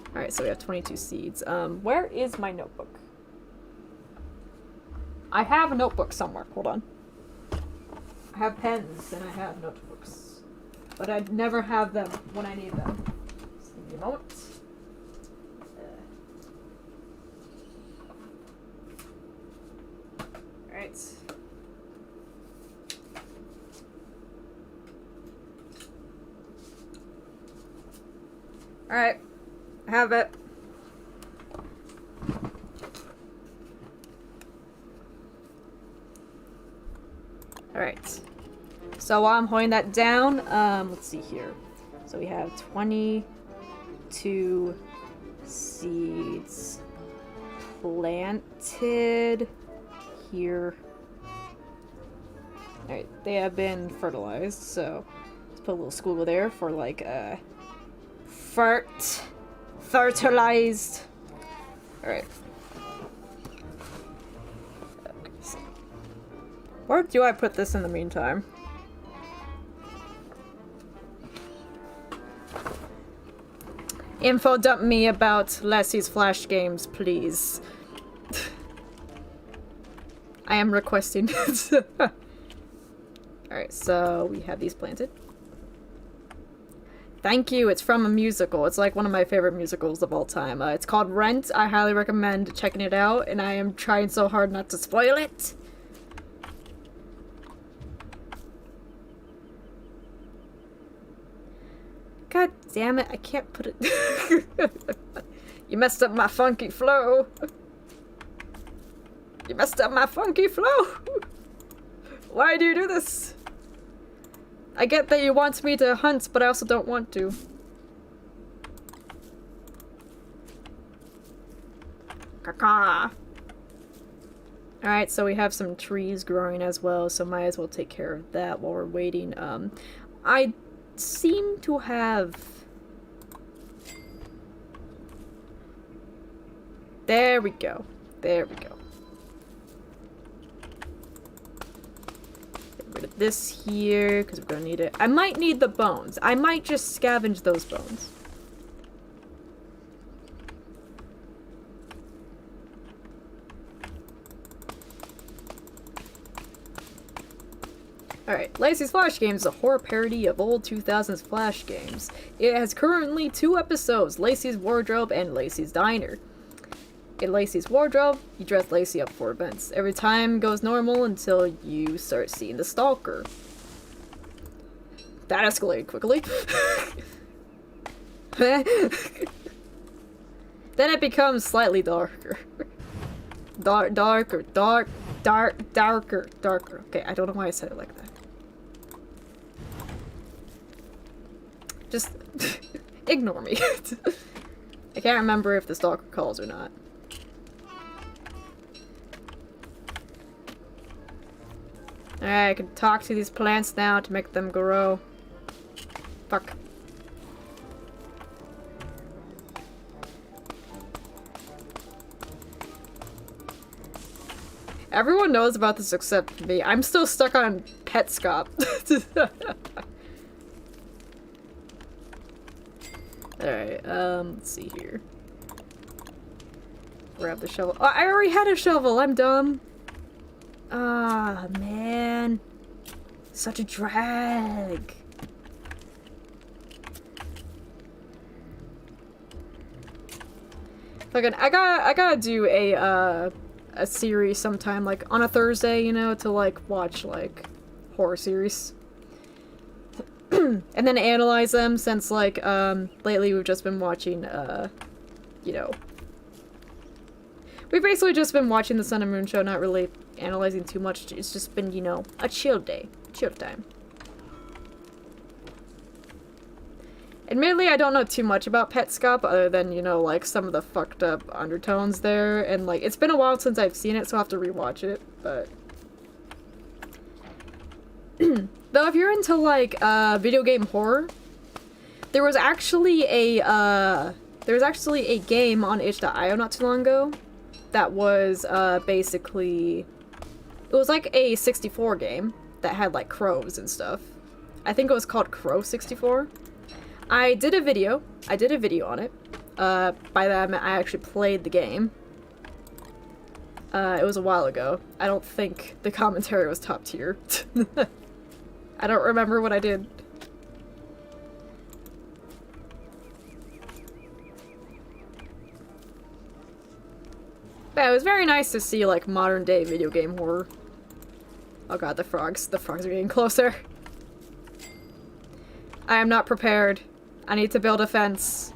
Alright, so we have 22 seeds. Where is my notebook? I have a notebook somewhere. Hold on. I have pens and I have notebooks. But I never have them when I need them. Just give me a moment. Alright. Alright. I have it. Alright. So while I'm holding that down, let's see here. So we have 22 seeds planted here. Alright, they have been fertilized, so let's put a little squiggle there for like fertilized. Alright. Where do I put this in the meantime? Info dump me about Leslie's Flash games, please. I am requesting. Alright, so we have these planted. Thank you, it's from a musical. It's like one of my favorite musicals of all time. It's called Rent. I highly recommend checking it out, and I am trying so hard not to spoil it. God damn it, I can't put it. You messed up my funky flow. You messed up my funky flow. Why do you do this? I get that you want me to hunt, but I also don't want to. Alright, so we have some trees growing as well, so might as well take care of that while we're waiting. I seem to have... There we go. There we go. Get rid of this here, because we're gonna need it. I might need the bones. I might just scavenge those bones. Alright, Lacey's Flash Games is a horror parody of old 2000s Flash games. It has currently 2 episodes, Lacey's Wardrobe and Lacey's Diner. In Lacey's Wardrobe, you dress Lacey up for events. Every time goes normal until you start seeing the Stalker. That escalated quickly. Then it becomes slightly darker. Darker. Okay, I don't know why I said it like that. Just ignore me. I can't remember if the Stalker calls or not. Alright, I can talk to these plants now to make them grow. Fuck. Everyone knows about this except me. I'm still stuck on Petscop. Alright, let's see here. Grab the shovel. Oh, I already had a shovel! I'm dumb! Ah, man. Such a drag. Fucking, I gotta do a series sometime, like, on a Thursday, you know, to, like, watch, like, horror series. And then analyze them, since, like, lately we've just been watching, you know... We've basically just been watching the Sun and Moon show, not really analyzing too much. It's just been, you know, a chill day. Chill time. Admittedly, I don't know too much about Petscop, other than, you know, like, some of the fucked up undertones there, and, like, it's been a while since I've seen it, so I'll have to rewatch it, but... Though, if you're into, like, video game horror, there was actually a game on itch.io not too long ago that was, basically... It was, like, a 64 game that had, like, crows and stuff. I think it was called Crow 64. I did a video on it. By that I meant I actually played the game. It was a while ago. I don't think the commentary was top tier. I don't remember what I did. But it was very nice to see, like, modern day video game horror. Oh god, the frogs are getting closer. I am not prepared. I need to build a fence.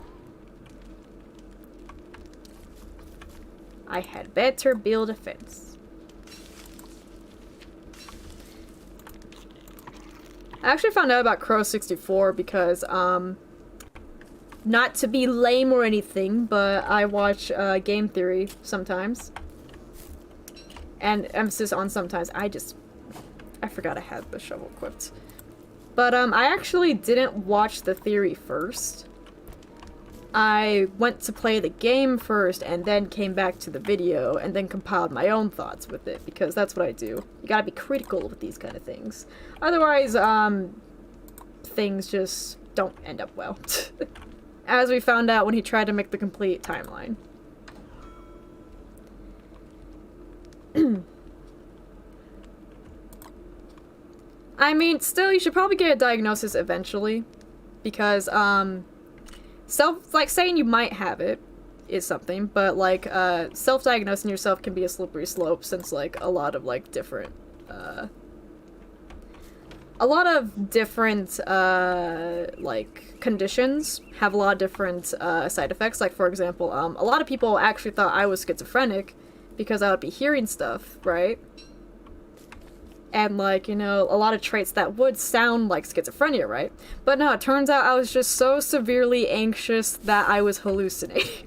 I had better build a fence. I actually found out about Crow 64 because, not to be lame or anything, but I watch, Game Theory sometimes. And emphasis on sometimes. I forgot I had the shovel equipped. But, I actually didn't watch the theory first. I went to play the game first, and then came back to the video, and then compiled my own thoughts with it, because that's what I do. You gotta be critical with these kind of things. Otherwise, things just don't end up well. As we found out when he tried to make the complete timeline. I mean, still, you should probably get a diagnosis eventually, because, like, saying you might have it is something, but, like, self-diagnosing yourself can be a slippery slope, since, like, a lot of different, like, conditions have a lot of different, side effects. Like, for example, a lot of people actually thought I was schizophrenic because I would be hearing stuff, right? And, like, you know, a lot of traits that would sound like schizophrenia, right? But no, it turns out I was just so severely anxious that I was hallucinating.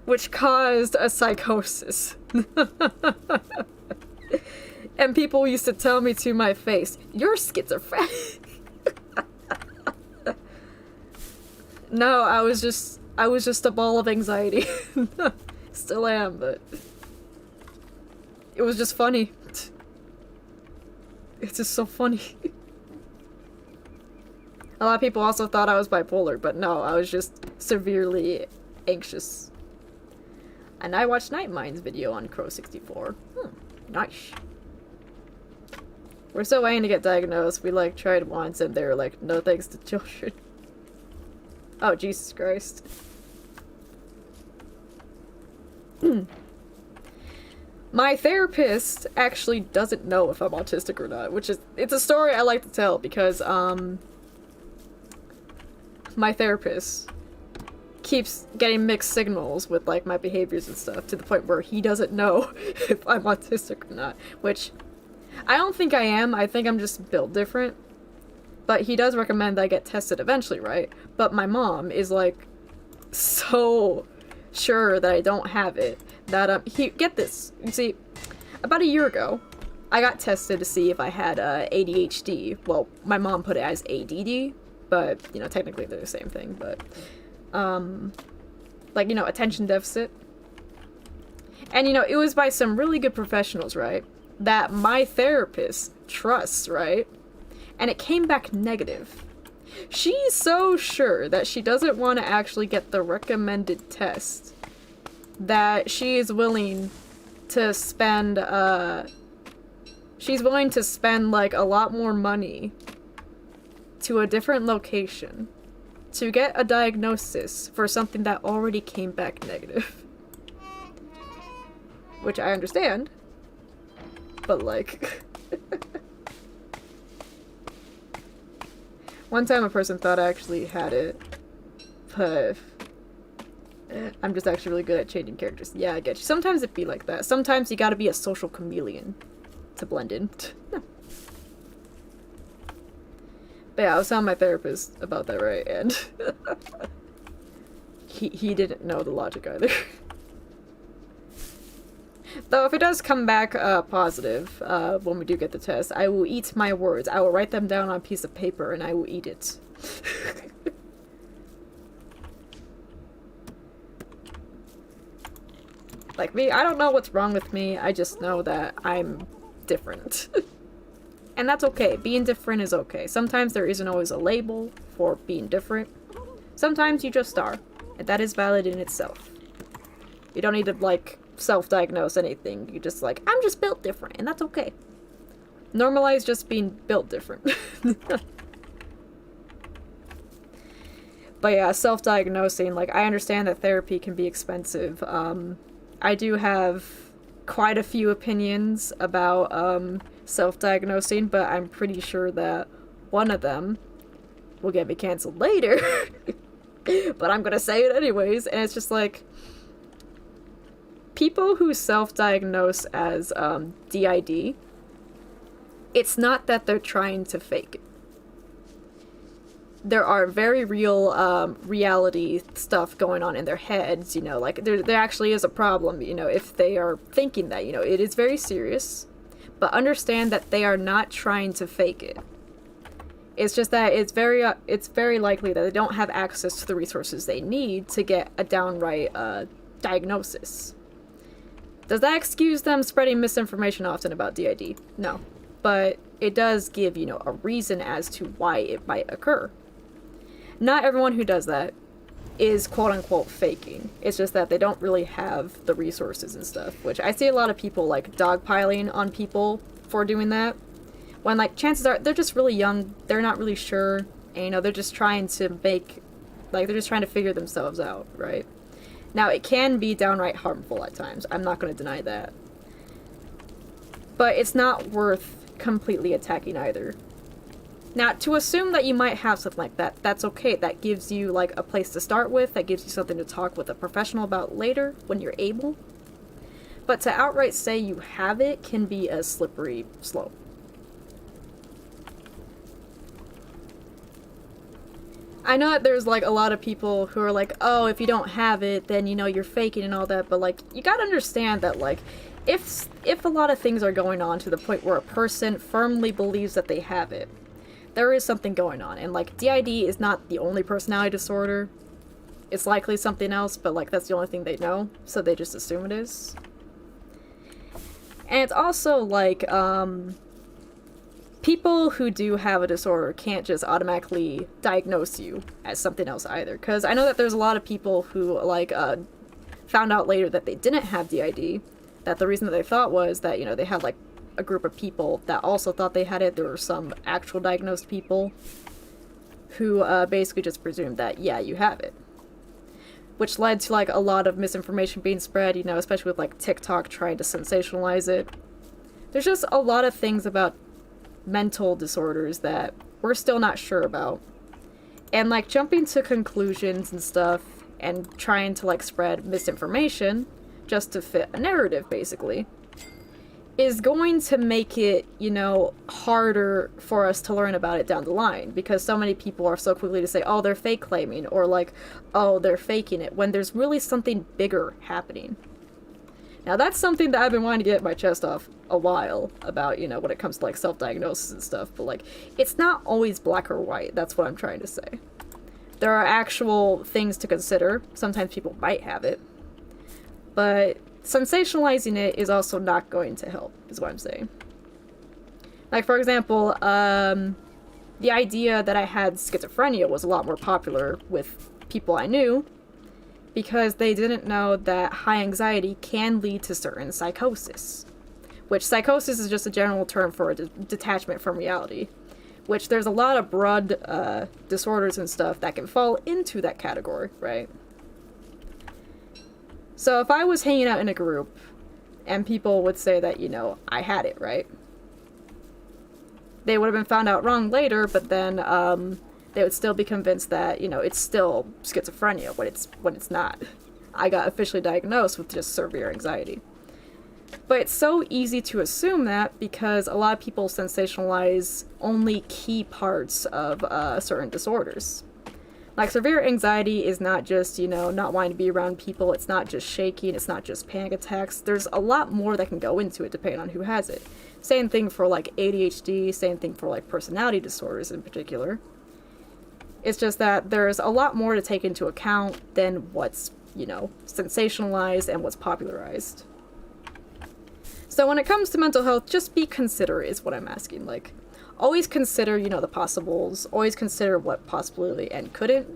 which caused a psychosis. And people used to tell me to my face, "You're schizophrenic." No, I was just a ball of anxiety. Still am, but it was just funny. It's just so funny. A lot of people also thought I was bipolar, but no, I was just severely anxious. And I watched Nightmind's video on Crow64. Nice. We're still waiting to get diagnosed. We, like, tried once and they were like, no thanks to children. Oh, Jesus Christ. My therapist actually doesn't know if I'm autistic or not, which is, it's a story I like to tell because, my therapist keeps getting mixed signals with, like, my behaviors and stuff to the point where he doesn't know if I'm autistic or not, which I don't think I am. I think I'm just built different. But he does recommend that I get tested eventually, right? But my mom is, like, so sure that I don't have it that, get this. You see, about a year ago, I got tested to see if I had, ADHD. Well, my mom put it as ADD, but, you know, technically they're the same thing, but, like, you know, attention deficit. And, you know, it was by some really good professionals, right? That my therapist trusts, right? And it came back negative. She's so sure that she doesn't want to actually get the recommended test that she is willing to spend, she's willing to spend, like, a lot more money to a different location to get a diagnosis for something that already came back negative. Which I understand. But, like... One time a person thought I actually had it, but I'm just actually really good at changing characters. Yeah, I get you. Sometimes it be like that. Sometimes you gotta be a social chameleon to blend in. No. But yeah, I was telling my therapist about that, right? And he didn't know the logic either. Though if it does come back positive when we do get the test, I will eat my words. I will write them down on a piece of paper and I will eat it. Like me, I don't know what's wrong with me. I just know that I'm different. And that's okay. Being different is okay. Sometimes there isn't always a label for being different. Sometimes you just are. And that is valid in itself. You don't need to, like, self-diagnose anything. You just, like, I'm just built different, and that's okay. Normalize just being built different. But yeah, self-diagnosing, like, I understand that therapy can be expensive. I do have quite a few opinions about self-diagnosing, but I'm pretty sure that one of them will get me canceled later. But I'm gonna say it anyways, and it's just like, people who self-diagnose as DID, it's not that they're trying to fake it. There are very real reality stuff going on in their heads, you know, like there actually is a problem, you know, if they are thinking that, you know, it is very serious, but understand that they are not trying to fake it. It's just that it's very likely that they don't have access to the resources they need to get a downright diagnosis. Does that excuse them spreading misinformation often about DID? No. But it does give, you know, a reason as to why it might occur. Not everyone who does that is quote-unquote faking. It's just that they don't really have the resources and stuff, which I see a lot of people, like, dogpiling on people for doing that. When, like, chances are they're just really young, they're not really sure, and, you know, they're just trying to make, like, they're just trying to figure themselves out, right? Now, it can be downright harmful at times. I'm not going to deny that. But it's not worth completely attacking either. Now, to assume that you might have something like that, that's okay. That gives you, like, a place to start with. That gives you something to talk with a professional about later when you're able. But to outright say you have it can be a slippery slope. I know that there's like a lot of people who are like, oh, if you don't have it, then you know you're faking and all that. But like, you gotta understand that like, if a lot of things are going on to the point where a person firmly believes that they have it, there is something going on. And like, DID is not the only personality disorder. It's likely something else, but like that's the only thing they know, so they just assume it is. And it's also like, people who do have a disorder can't just automatically diagnose you as something else either. Because I know that there's a lot of people who, like, found out later that they didn't have DID, that the reason that they thought was that, you know, they had, like, a group of people that also thought they had it. There were some actual diagnosed people who basically just presumed that, yeah, you have it. Which led to, like, a lot of misinformation being spread, you know, especially with, like, TikTok trying to sensationalize it. There's just a lot of things about mental disorders that we're still not sure about. And, like, jumping to conclusions and stuff and trying to, like, spread misinformation just to fit a narrative, basically, is going to make it, you know, harder for us to learn about it down the line, because so many people are so quickly to say, oh, they're fake claiming, or like, oh, they're faking it, when there's really something bigger happening. Now, that's something that I've been wanting to get my chest off a while about, you know, when it comes to, like, self-diagnosis and stuff, but, like, it's not always black or white. That's what I'm trying to say. There are actual things to consider. Sometimes people might have it, but sensationalizing it is also not going to help, is what I'm saying. Like, for example, the idea that I had schizophrenia was a lot more popular with people I knew, because they didn't know that high anxiety can lead to certain psychosis. Which, psychosis is just a general term for a detachment from reality. Which, there's a lot of broad disorders and stuff that can fall into that category, right? So if I was hanging out in a group, and people would say that, you know, I had it, right? They would have been found out wrong later, but then, they would still be convinced that, you know, it's still schizophrenia when it's not. I got officially diagnosed with just severe anxiety. But it's so easy to assume that because a lot of people sensationalize only key parts of certain disorders. Like, severe anxiety is not just, you know, not wanting to be around people, it's not just shaking, it's not just panic attacks. There's a lot more that can go into it depending on who has it. Same thing for, like, ADHD, same thing for, like, personality disorders in particular. It's just that there's a lot more to take into account than what's, you know, sensationalized and what's popularized. So when it comes to mental health, just be considerate is what I'm asking. Like, always consider, you know, the possibles, always consider what possibly and couldn't.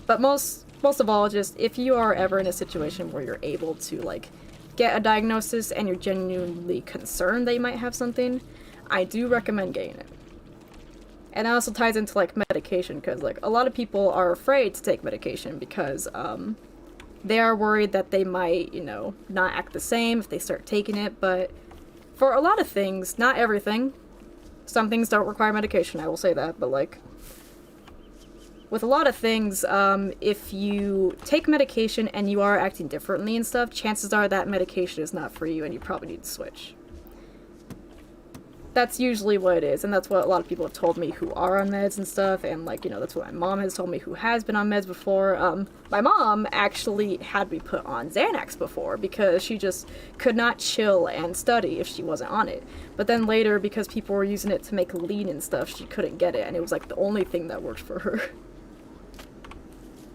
But most of all, just if you are ever in a situation where you're able to, like, get a diagnosis and you're genuinely concerned that you might have something, I do recommend getting it. And that also ties into, like, medication, because, like, a lot of people are afraid to take medication because, they are worried that they might, you know, not act the same if they start taking it, but for a lot of things, not everything. Some things don't require medication, I will say that, but, like, with a lot of things, if you take medication and you are acting differently and stuff, chances are that medication is not for you and you probably need to switch. That's usually what it is, and that's what a lot of people have told me who are on meds and stuff, and, like, you know, that's what my mom has told me who has been on meds before. My mom actually had me put on Xanax before, because she just could not chill and study if she wasn't on it. But then later, because people were using it to make lean and stuff, she couldn't get it, and it was, like, the only thing that worked for her.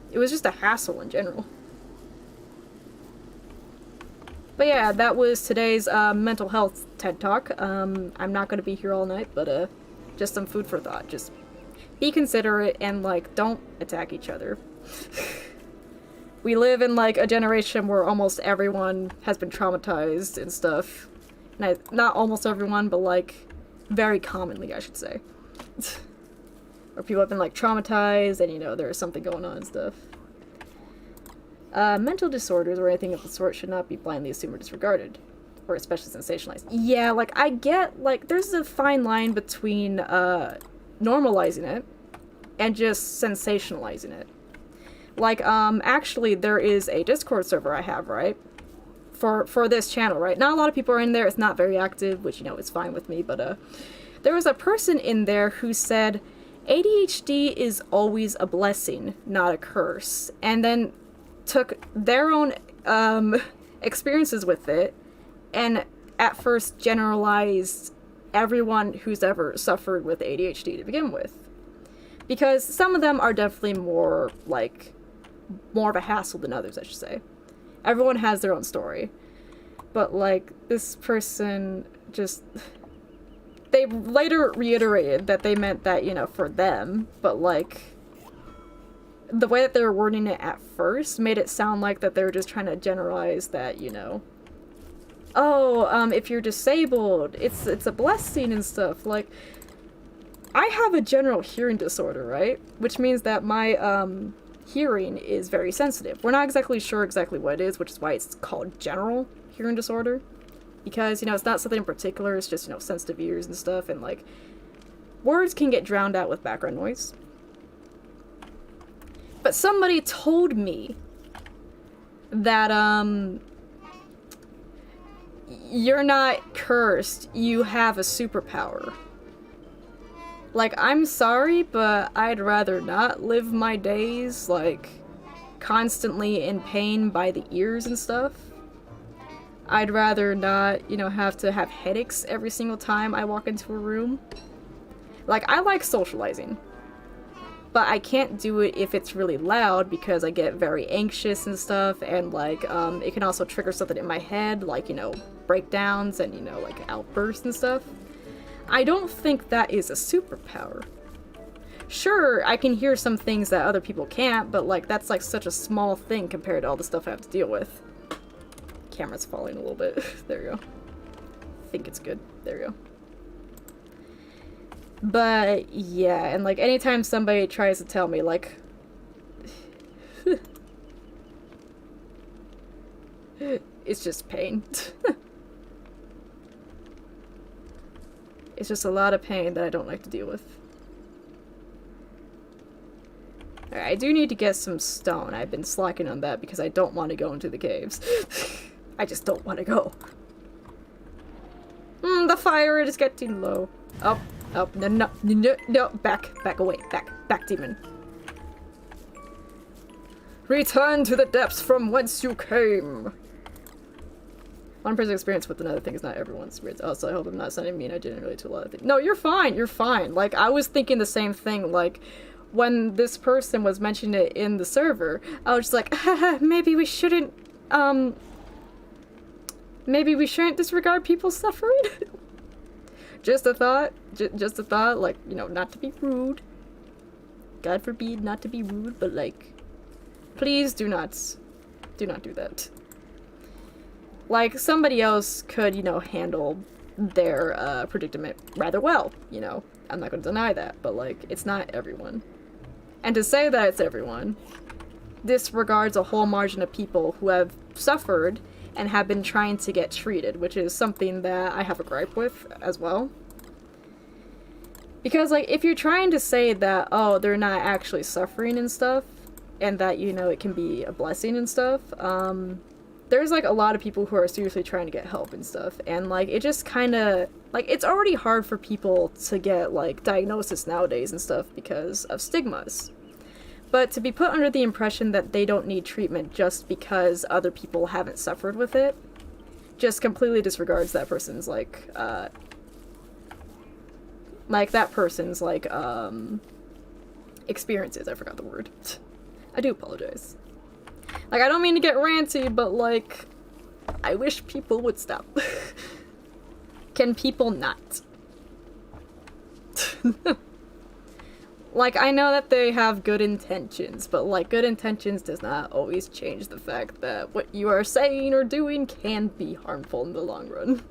It was just a hassle in general. But yeah, that was today's mental health TED Talk. I'm not going to be here all night, but just some food for thought. Just be considerate and, like, don't attack each other. We live in, like, a generation where almost everyone has been traumatized and stuff. And not almost everyone, but, like, very commonly, I should say. Where people have been, like, traumatized and, you know, there's something going on and stuff. Mental disorders or anything of the sort should not be blindly assumed or disregarded, or especially sensationalized. Yeah, like, I get, like, there's a fine line between, normalizing it and just sensationalizing it. Like, actually, there is a Discord server I have, right? For this channel, right? Not a lot of people are in there, it's not very active, which, you know, is fine with me, but, there was a person in there who said, ADHD is always a blessing, not a curse. And then took their own experiences with it and at first generalized everyone who's ever suffered with ADHD to begin with. Because some of them are definitely more of a hassle than others, I should say. Everyone has their own story. But, this person just... They later reiterated that they meant that, for them, but, the way that they were wording it at first made it sound like that they were just trying to generalize that, if you're disabled, it's a blessing and stuff. I have a general hearing disorder, right? Which means that my, hearing is very sensitive. We're not exactly sure exactly what it is, which is why it's called general hearing disorder. Because, it's not something in particular, it's just, sensitive ears and stuff, and, words can get drowned out with background noise. But somebody told me that, you're not cursed, you have a superpower. I'm sorry, but I'd rather not live my days, constantly in pain by the ears and stuff. I'd rather not, have to have headaches every single time I walk into a room. I like socializing. But I can't do it if it's really loud because I get very anxious and stuff, and, it can also trigger something in my head, breakdowns and, outbursts and stuff. I don't think that is a superpower. Sure, I can hear some things that other people can't, but, that's, such a small thing compared to all the stuff I have to deal with. Camera's falling a little bit. There you go. I think it's good. There you go. But, yeah, and, anytime somebody tries to tell me, it's just pain. It's just a lot of pain that I don't like to deal with. Alright, I do need to get some stone. I've been slacking on that because I don't want to go into the caves. I just don't want to go. The fire is getting low. Up, no, back away, back, demon. Return to the depths from whence you came. One person's experience with another thing is not everyone's experience. Also, I hope I'm not sounding mean. I didn't relate to a lot of things. No, you're fine, you're fine. I was thinking the same thing, when this person was mentioning it in the server, I was just like, haha, maybe we shouldn't disregard people's suffering. Just a thought, just a thought, not to be rude. God forbid not to be rude, but, please do not do that. Somebody else could, handle their, predicament rather well, I'm not gonna deny that, but, it's not everyone. And to say that it's everyone disregards a whole margin of people who have suffered and have been trying to get treated, which is something that I have a gripe with as well. Because, if you're trying to say that, oh, they're not actually suffering and stuff, and that, it can be a blessing and stuff, there's, a lot of people who are seriously trying to get help and stuff, and, it just kinda, it's already hard for people to get, diagnosis nowadays and stuff because of stigmas. But to be put under the impression that they don't need treatment just because other people haven't suffered with it just completely disregards that person's, experiences. I forgot the word. I do apologize. I don't mean to get ranty, but, I wish people would stop. Can people not? I know that they have good intentions, but, good intentions does not always change the fact that what you are saying or doing can be harmful in the long run.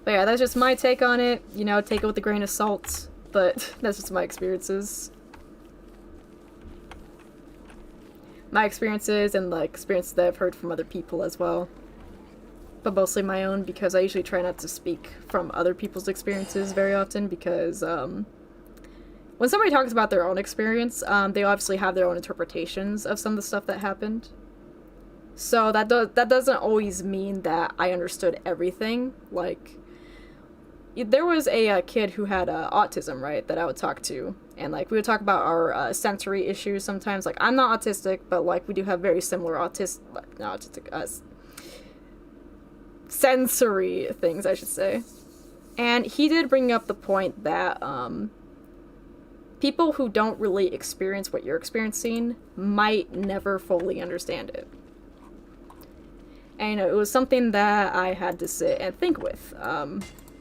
But yeah, that's just my take on it. Take it with a grain of salt, but that's just my experiences. My experiences and, experiences that I've heard from other people as well. But mostly my own, because I usually try not to speak from other people's experiences very often, because, when somebody talks about their own experience, they obviously have their own interpretations of some of the stuff that happened. So that doesn't always mean that I understood everything. there was a kid who had autism, right, that I would talk to, and like we would talk about our sensory issues sometimes. Like I'm not autistic, but like we do have very similar sensory things, I should say. And he did bring up the point that people who don't really experience what you're experiencing might never fully understand it. And, you know, it was something that I had to sit and think with,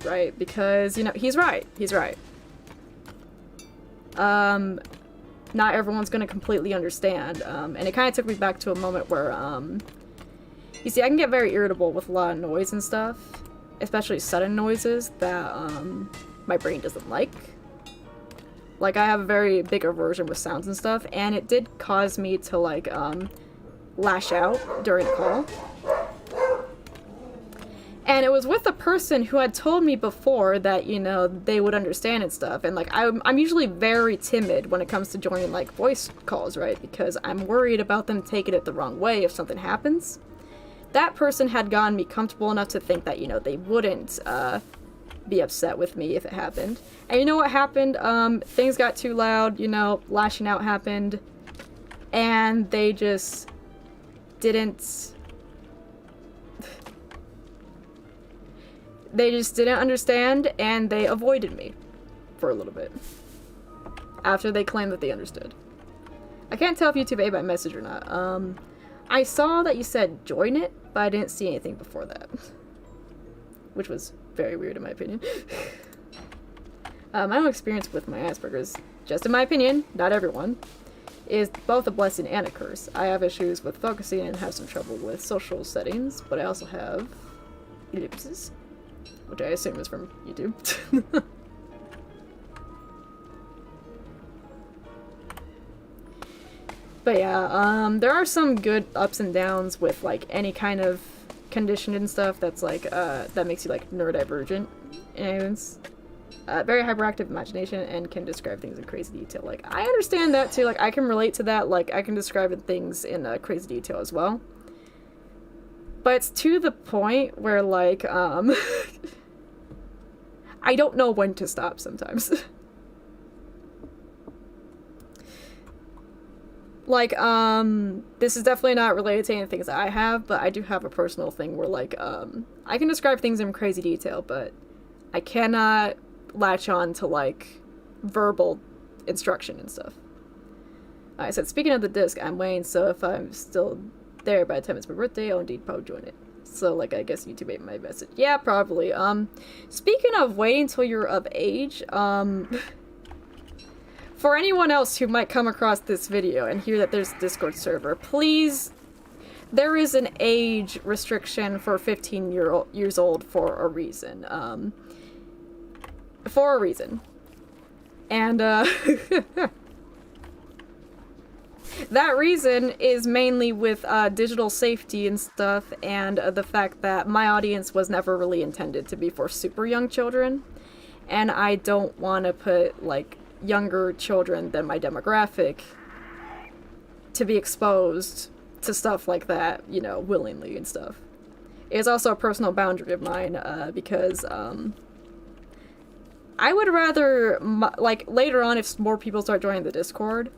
right? Because, you know, he's right. He's right. Not everyone's going to completely understand. And it kind of took me back to a moment where, you see, I can get very irritable with a lot of noise and stuff, especially sudden noises that, my brain doesn't like. Like, I have a very big aversion with sounds and stuff, and it did cause me to, like, lash out during the call. And it was with a person who had told me before that, you know, they would understand and stuff. And, like, I'm usually very timid when it comes to joining, like, voice calls, right? Because I'm worried about them taking it the wrong way if something happens. That person had gotten me comfortable enough to think that, you know, they wouldn't, be upset with me if it happened. And you know what happened? Things got too loud, you know, lashing out happened. And they just didn't... They just didn't understand, and they avoided me for a little bit. After they claimed that they understood. I can't tell if YouTube ate my message or not. I saw that you said join it, but I didn't see anything before that. Which was very weird in my opinion. My own experience with my Asperger's, just in my opinion, not everyone, is both a blessing and a curse. I have issues with focusing and have some trouble with social settings, but I also have ellipses, which I assume is from YouTube. But yeah, there are some good ups and downs with like any kind of condition and stuff that's like, that makes you like neurodivergent. And very hyperactive imagination and can describe things in crazy detail. Like, I understand that too, like I can relate to that, like I can describe things in crazy detail as well. But it's to the point where like, I don't know when to stop sometimes. Like, this is definitely not related to any things that I have, but I do have a personal thing where, like, I can describe things in crazy detail, but I cannot latch on to, like, verbal instruction and stuff. I said, speaking of the disc, I'm Wayne, so if I'm still there by the time it's my birthday, I'll indeed probably join it. So, like, I guess YouTube ate my message. Yeah, probably. Speaking of waiting until you're of age, for anyone else who might come across this video and hear that there's a Discord server, please, there is an age restriction for 15 years old for a reason. For a reason. And, that reason is mainly with digital safety and stuff, and the fact that my audience was never really intended to be for super young children. And I don't want to put, like, younger children than my demographic to be exposed to stuff like that, you know, willingly and stuff. It's also a personal boundary of mine, because, I would rather, like, later on, if more people start joining the Discord,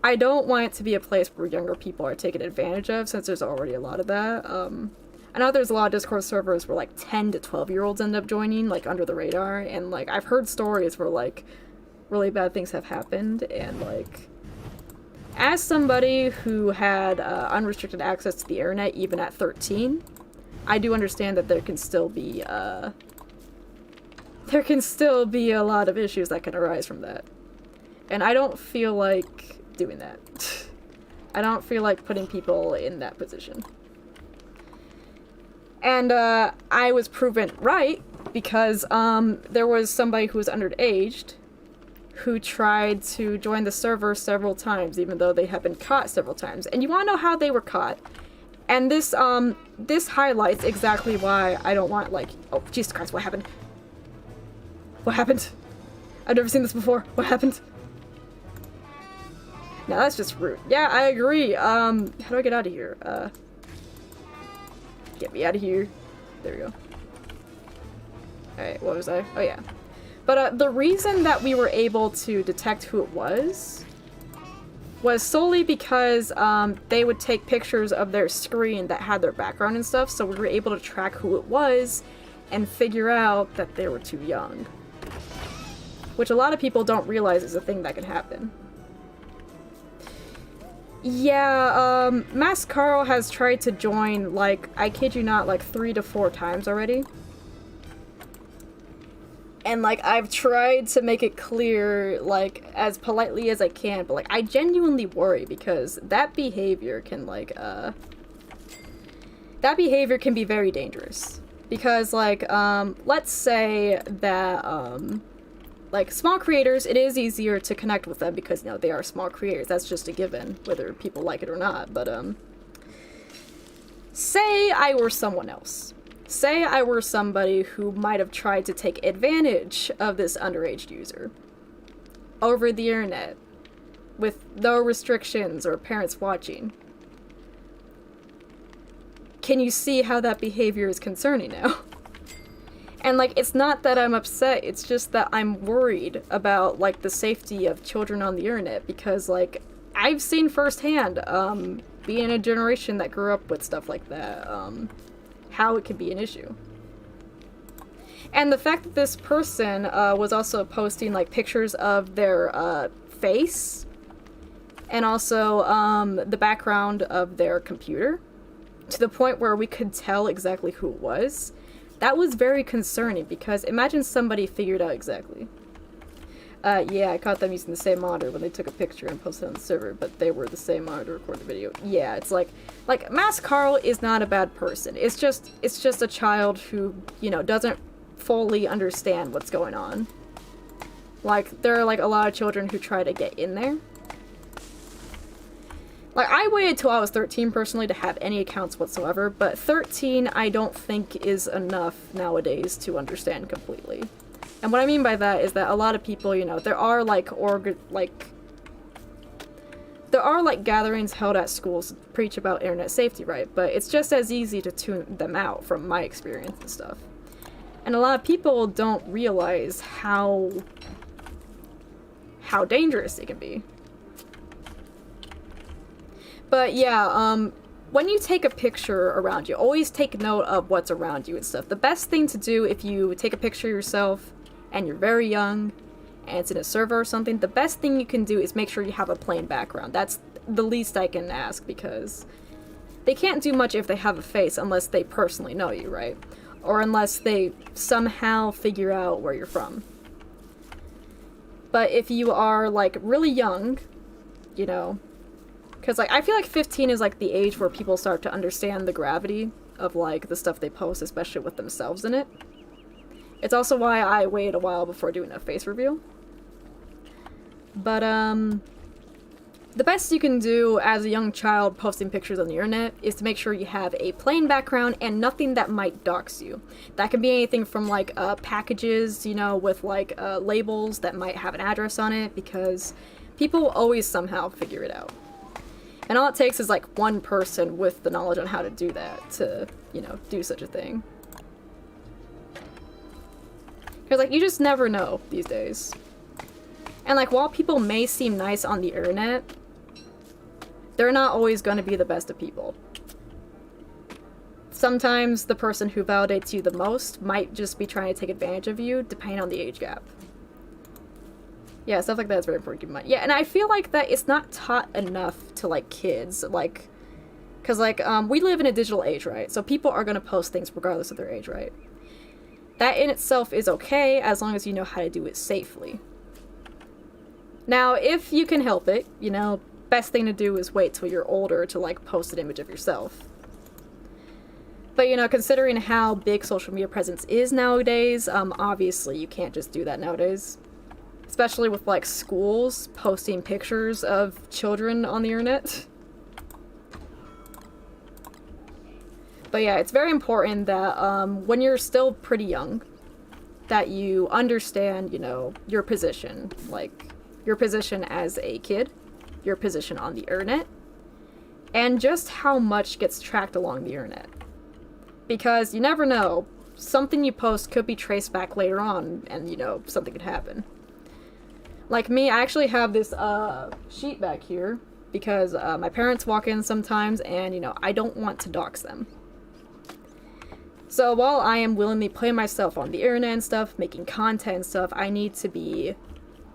I don't want it to be a place where younger people are taken advantage of, since there's already a lot of that. I know there's a lot of Discord servers where, like, 10 to 12-year-olds end up joining, like, under the radar, and, like, I've heard stories where, like, really bad things have happened, and like, as somebody who had unrestricted access to the internet even at 13, I do understand that there can still be a lot of issues that can arise from that, and I don't feel like doing that. I don't feel like putting people in that position. And I was proven right because there was somebody who was underaged who tried to join the server several times, even though they had been caught several times. And you want to know how they were caught? And this, this highlights exactly why I don't want, like... Oh, Jesus Christ, what happened? What happened? I've never seen this before. What happened? No, that's just rude. Yeah, I agree. How do I get out of here? Get me out of here. There we go. Alright, what was I? Oh yeah. But the reason that we were able to detect who it was solely because they would take pictures of their screen that had their background and stuff, so we were able to track who it was and figure out that they were too young. Which a lot of people don't realize is a thing that can happen. Yeah, Mass Carl has tried to join, like, I kid you not, like 3 to 4 times already. And, like, I've tried to make it clear, like, as politely as I can, but, like, I genuinely worry because that behavior can, like, that behavior can be very dangerous. Because, like, let's say that, like, small creators, it is easier to connect with them because, you know, they are small creators. That's just a given, whether people like it or not. But, say I were someone else. Say I were somebody who might have tried to take advantage of this underage user over the internet with no restrictions or parents watching. Can you see how that behavior is concerning now? And, like, it's not that I'm upset, it's just that I'm worried about, like, the safety of children on the internet because, like, I've seen firsthand, being a generation that grew up with stuff like that, how it can be an issue. And the fact that this person was also posting like pictures of their face and also the background of their computer to the point where we could tell exactly who it was, that was very concerning because imagine somebody figured out exactly. Yeah, I caught them using the same monitor when they took a picture and posted it on the server, but they were the same monitor to record the video. Yeah, it's like Mass Carl is not a bad person. It's just a child who, you know, doesn't fully understand what's going on. Like, there are, like, a lot of children who try to get in there. Like, I waited till I was 13, personally, to have any accounts whatsoever, but 13 I don't think is enough nowadays to understand completely. And what I mean by that is that a lot of people, you know, there are gatherings held at schools to preach about internet safety, right? But it's just as easy to tune them out from my experience and stuff. And a lot of people don't realize how dangerous it can be. But yeah, when you take a picture around you, always take note of what's around you and stuff. The best thing to do if you take a picture yourself and you're very young and it's in a server or something, the best thing you can do is make sure you have a plain background. That's the least I can ask because they can't do much if they have a face unless they personally know you, right? Or unless they somehow figure out where you're from. But if you are, like, really young, you know, because, like, I feel like 15 is, like, the age where people start to understand the gravity of, like, the stuff they post, especially with themselves in it. It's also why I waited a while before doing a face reveal. But, the best you can do as a young child posting pictures on the internet is to make sure you have a plain background and nothing that might dox you. That can be anything from, like, packages, you know, with, like, labels that might have an address on it, because people will always somehow figure it out. And all it takes is, like, one person with the knowledge on how to do that to, you know, do such a thing. Because, like, you just never know these days. And, like, while people may seem nice on the internet, they're not always going to be the best of people. Sometimes the person who validates you the most might just be trying to take advantage of you, depending on the age gap. Yeah, stuff like that is very important to keep in mind. Yeah, and I feel like that it's not taught enough to, like, kids, like, because, like, we live in a digital age, right? So people are going to post things regardless of their age, right? That in itself is okay, as long as you know how to do it safely. Now, if you can help it, you know, best thing to do is wait till you're older to, like, post an image of yourself. But, you know, considering how big social media presence is nowadays, obviously you can't just do that nowadays. Especially with, like, schools posting pictures of children on the internet. But yeah, it's very important that, when you're still pretty young, that you understand, you know, your position. Like, your position as a kid, your position on the internet, and just how much gets tracked along the internet. Because you never know, something you post could be traced back later on, and, you know, something could happen. Like me, I actually have this sheet back here because my parents walk in sometimes, and, you know, I don't want to dox them. So while I am willingly putting myself on the internet and stuff, making content and stuff, I need to be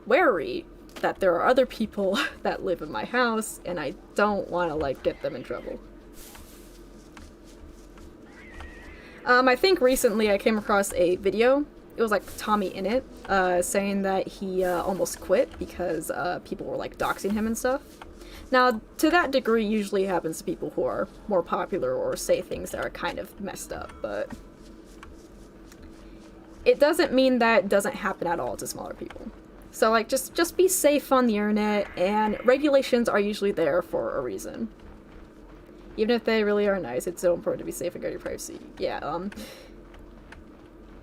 wary that there are other people that live in my house, and I don't want to, like, get them in trouble. I think recently I came across a video. It was like Tommy in it, saying that he almost quit because people were like doxing him and stuff. Now, to that degree, usually happens to people who are more popular or say things that are kind of messed up, but it doesn't mean that doesn't happen at all to smaller people. So, like, just be safe on the internet, and regulations are usually there for a reason. Even if they really are nice, it's so important to be safe and guard your privacy. Yeah,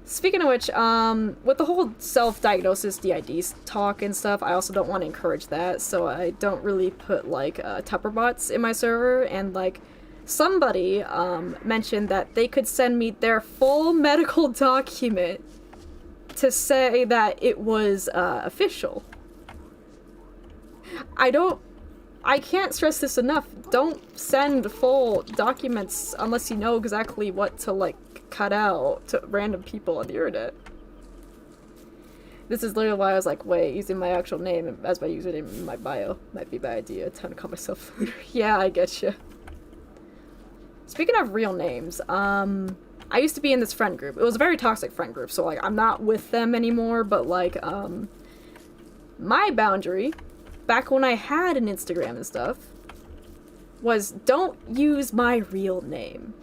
speaking of which, with the whole self-diagnosis DID talk and stuff, I also don't want to encourage that, so I don't really put, like, Tupper bots in my server, and, like, somebody, mentioned that they could send me their full medical document to say that it was, official. I can't stress this enough. Don't send full documents unless you know exactly what to, like, cut out to random people on the internet. This is literally why I was like, wait, using my actual name as my username in my bio might be a bad idea. Time to call myself Looter. Yeah, I get you. Speaking of real names, I used to be in this friend group. It was a very toxic friend group, so, like, I'm not with them anymore, but, like, my boundary, back when I had an Instagram and stuff, was don't use my real name.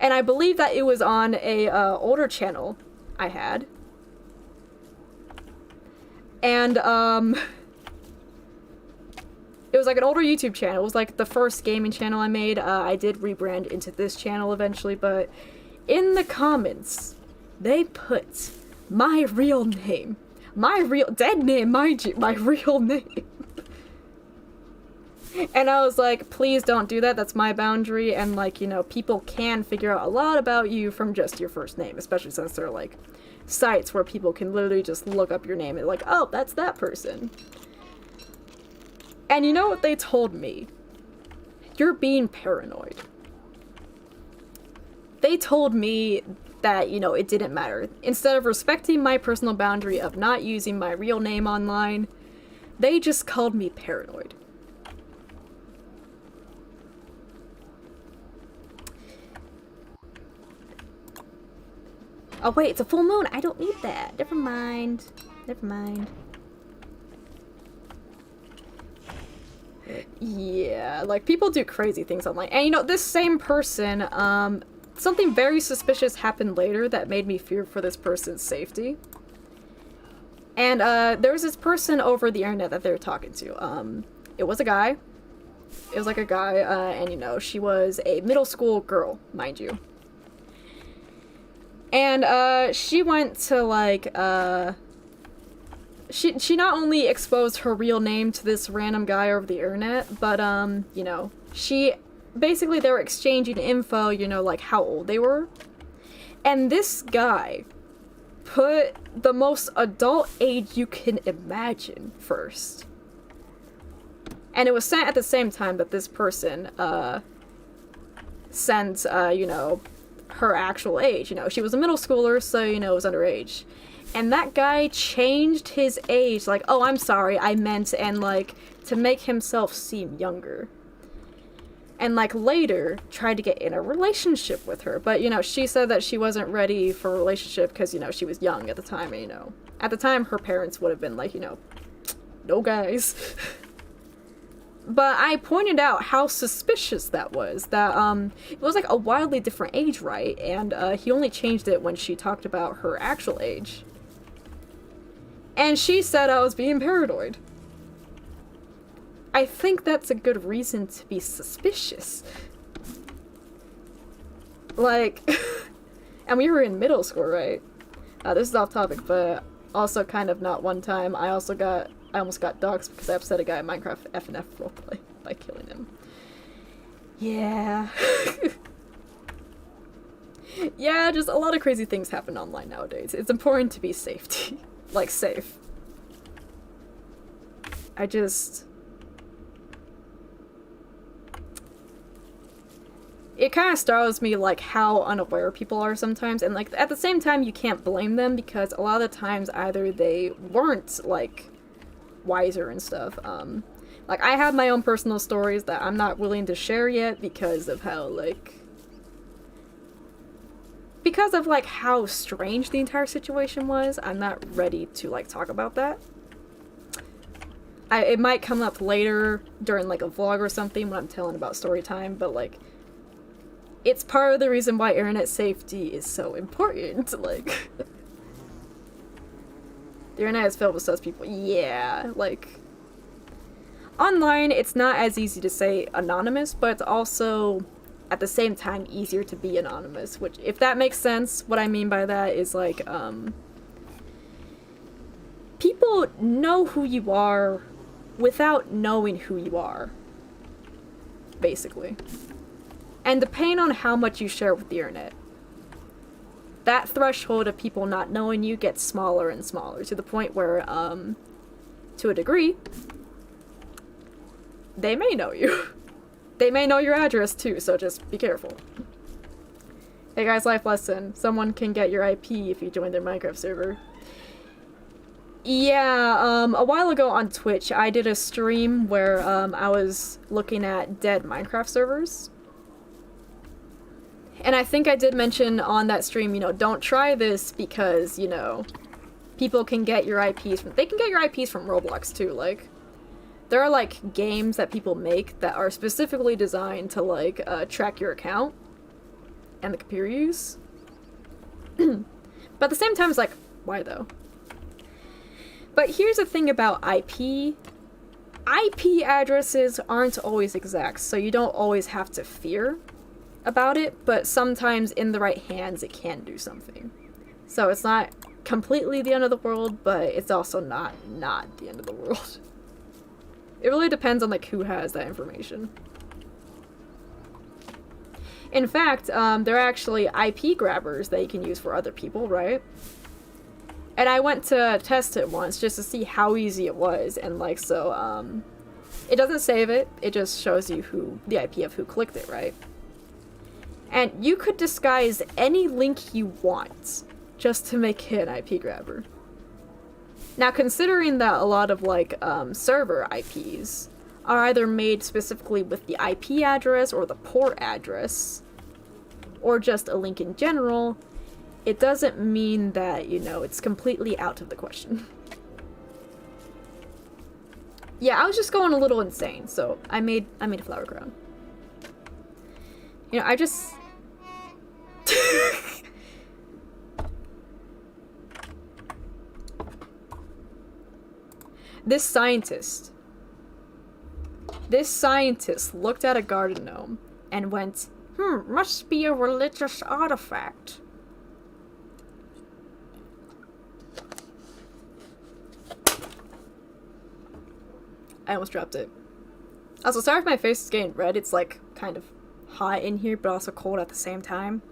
And I believe that it was on a older channel I had. And it was like an older YouTube channel. It was like the first gaming channel I made. I did rebrand into this channel eventually, but in the comments, they put my real name. My real dead name, mind you, my real name. And I was like, please don't do that, that's my boundary, and, like, you know, people can figure out a lot about you from just your first name, especially since there are, like, sites where people can literally just look up your name and, like, oh, that's that person. And you know what they told me? You're being paranoid. They told me that, you know, it didn't matter. Instead of respecting my personal boundary of not using my real name online, they just called me paranoid. Oh wait, it's a full moon. I don't need that. Never mind. Never mind. Yeah, like, people do crazy things online. And, you know, this same person, something very suspicious happened later that made me fear for this person's safety. And, there was this person over the internet that they were talking to. It was a guy. It was like a guy, and, you know, she was a middle school girl, mind you. And, she went to, like, she not only exposed her real name to this random guy over the internet, but, you know, basically they were exchanging info, you know, like how old they were. And this guy put the most adult age you can imagine first. And it was sent at the same time that this person, sent, you know, her actual age. You know, she was a middle schooler, so, you know, it was underage. And that guy changed his age, like, oh, I'm sorry, I meant, and, like, to make himself seem younger. And, like, later, tried to get in a relationship with her. But, you know, she said that she wasn't ready for a relationship because, you know, she was young at the time, and, you know, at the time, her parents would have been like, you know, no guys. But I pointed out how suspicious that was, that, it was, like, a wildly different age, right? And, he only changed it when she talked about her actual age. And she said I was being paranoid. I think that's a good reason to be suspicious. Like, and we were in middle school, right? This is off topic, but also kind of not one time. I almost got doxxed because I upset a guy at Minecraft FNF roleplay by killing him. Yeah. Yeah, just a lot of crazy things happen online nowadays. It's important to be safety. Like, safe. I just... It kind of startles me, like, how unaware people are sometimes, and, like, at the same time, you can't blame them, because a lot of the times, either they weren't, like, wiser and stuff. Like, I have my own personal stories that I'm not willing to share yet, because of how, like... Because of, like, how strange the entire situation was, I'm not ready to, like, talk about that. It might come up later, during, like, a vlog or something, when I'm telling about story time, but, like... It's part of the reason why internet safety is so important, like... The internet is filled with such people. Yeah, like... Online, it's not as easy to say anonymous, but it's also, at the same time, easier to be anonymous, which, if that makes sense, what I mean by that is, like, people know who you are without knowing who you are, basically. And depending on how much you share with the internet, that threshold of people not knowing you gets smaller and smaller, to the point where, to a degree, they may know you. They may know your address too, so just be careful. Hey guys, life lesson. Someone can get your IP if you join their Minecraft server. Yeah, a while ago on Twitch, I did a stream where, I was looking at dead Minecraft servers. And I think I did mention on that stream, you know, don't try this because, you know, people can get your IPs from- they can get your IPs from Roblox too, like. There are, like, games that people make that are specifically designed to, like, track your account and the computer use. But at the same time, it's like, why though? But here's the thing about IP. IP addresses aren't always exact, so you don't always have to fear about it, but sometimes in the right hands it can do something. So it's not completely the end of the world, but it's also not the end of the world. It really depends on, like, who has that information. In fact, there are actually IP grabbers that you can use for other people, right? And I went to test it once just to see how easy it was, and, like, so, it doesn't save it, it just shows you who, the IP of who clicked it, right? And you could disguise any link you want just to make it an IP grabber. Now, considering that a lot of, like, server IPs are either made specifically with the IP address or the port address, or just a link in general, it doesn't mean that, you know, it's completely out of the question. Yeah, I was just going a little insane, so I made a flower crown. You know, I just... This scientist looked at a garden gnome and went, must be a religious artifact. I almost dropped it. Also, sorry if my face is getting red, it's like kind of hot in here, but also cold at the same time.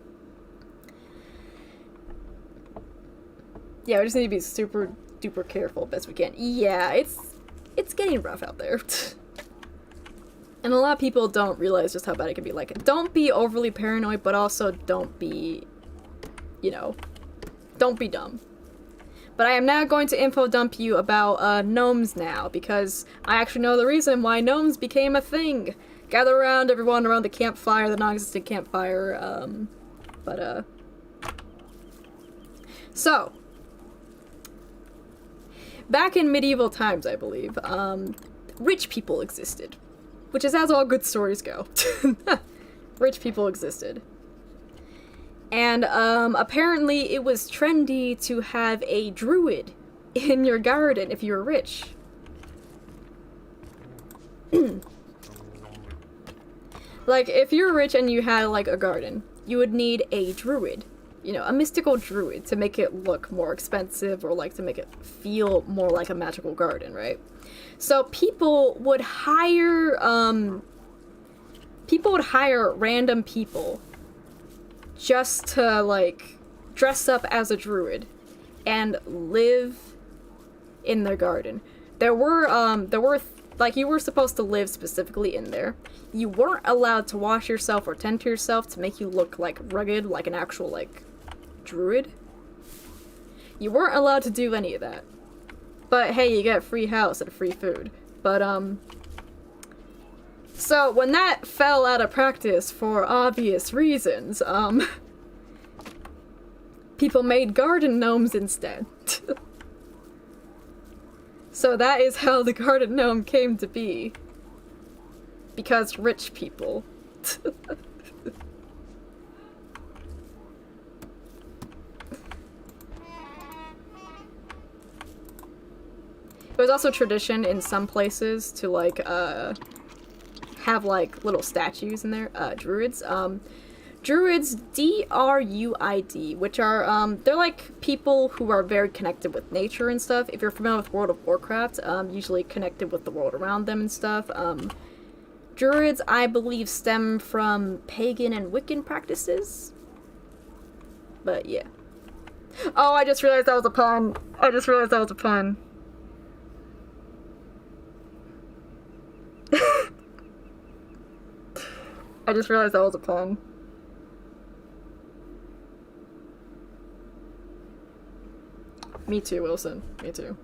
Yeah, we just need to be super duper careful best we can. Yeah, it's getting rough out there. And a lot of people don't realize just how bad it can be. Like, don't be overly paranoid, but also don't be, you know, don't be dumb. But I am now going to info dump you about gnomes now, because I actually know the reason why gnomes became a thing. Gather around, everyone around the campfire, the non-existent campfire, So, back in medieval times, I believe, rich people existed. Which is as all good stories go. Rich people existed. And, apparently it was trendy to have a druid in your garden if you were rich. Like, if you're rich and you had, like, a garden, you would need a druid. You know, a mystical druid to make it look more expensive, or, like, to make it feel more like a magical garden, right? So people would hire random people just to, like, dress up as a druid and live in their garden. There were, like, you were supposed to live specifically in there. You weren't allowed to wash yourself or tend to yourself to make you look, like, rugged, like an actual, like, druid. You weren't allowed to do any of that. But, hey, you get free house and free food. But, so, when that fell out of practice for obvious reasons, people made garden gnomes instead. So that is how the garden gnome came to be. Because rich people. It was also tradition in some places to, like, have, like, little statues in there, druids. Druids, D-R-U-I-D, which are, they're like people who are very connected with nature and stuff. If you're familiar with World of Warcraft, usually connected with the world around them and stuff. Druids, I believe, stem from pagan and Wiccan practices. But, yeah. Oh, I just realized that was a pun. I just realized that was a pun. I just realized that was a pun. Me too, Wilson. Me too.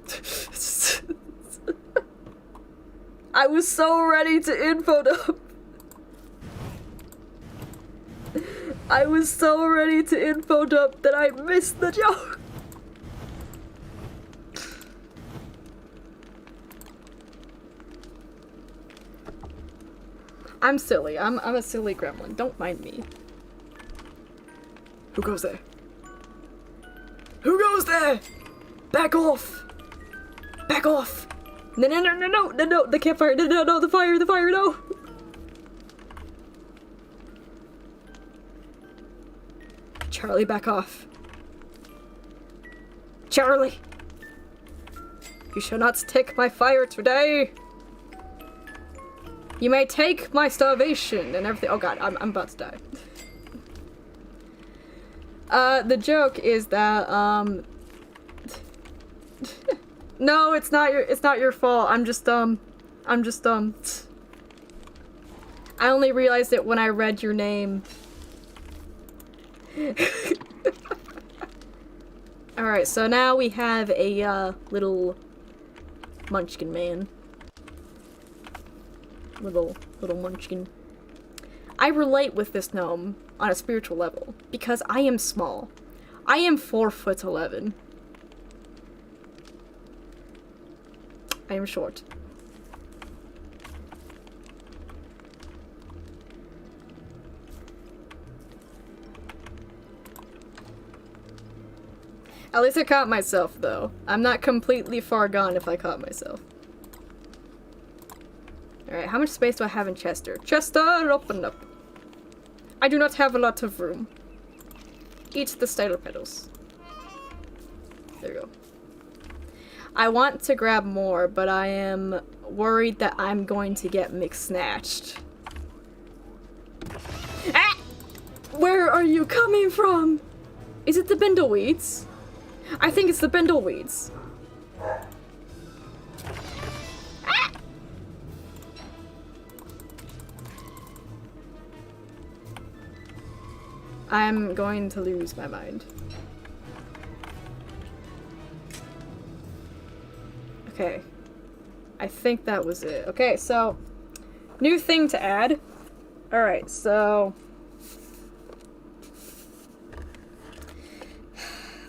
I was so ready to info dump. I was so ready to info dump that I missed the joke. I'm silly. I'm a silly gremlin. Don't mind me. Who goes there? Who goes there? Back off! Back off! No, no, no, no, no, no, no, the campfire, no, no, no, the fire, no! Charlie, back off. Charlie! You shall not take my fire today! You may take my starvation and everything. Oh god, I'm about to die. The joke is that, no, it's not your fault. I'm just dumb. I only realized it when I read your name. Alright, so now we have a, little munchkin man. Little munchkin. I relate with this gnome on a spiritual level, because I am small. I am 4'11". I am short. At least I caught myself, though. I'm not completely far gone if I caught myself. Alright, how much space do I have in Chester? Chester, open up! I do not have a lot of room. Eat the styler petals. There you go. I want to grab more, but I am worried that I'm going to get mix-snatched. Ah! Where are you coming from? Is it the bindleweeds? I think it's the bindleweeds. Ah! I'm going to lose my mind. Okay. I think that was it. Okay, so new thing to add. Alright, so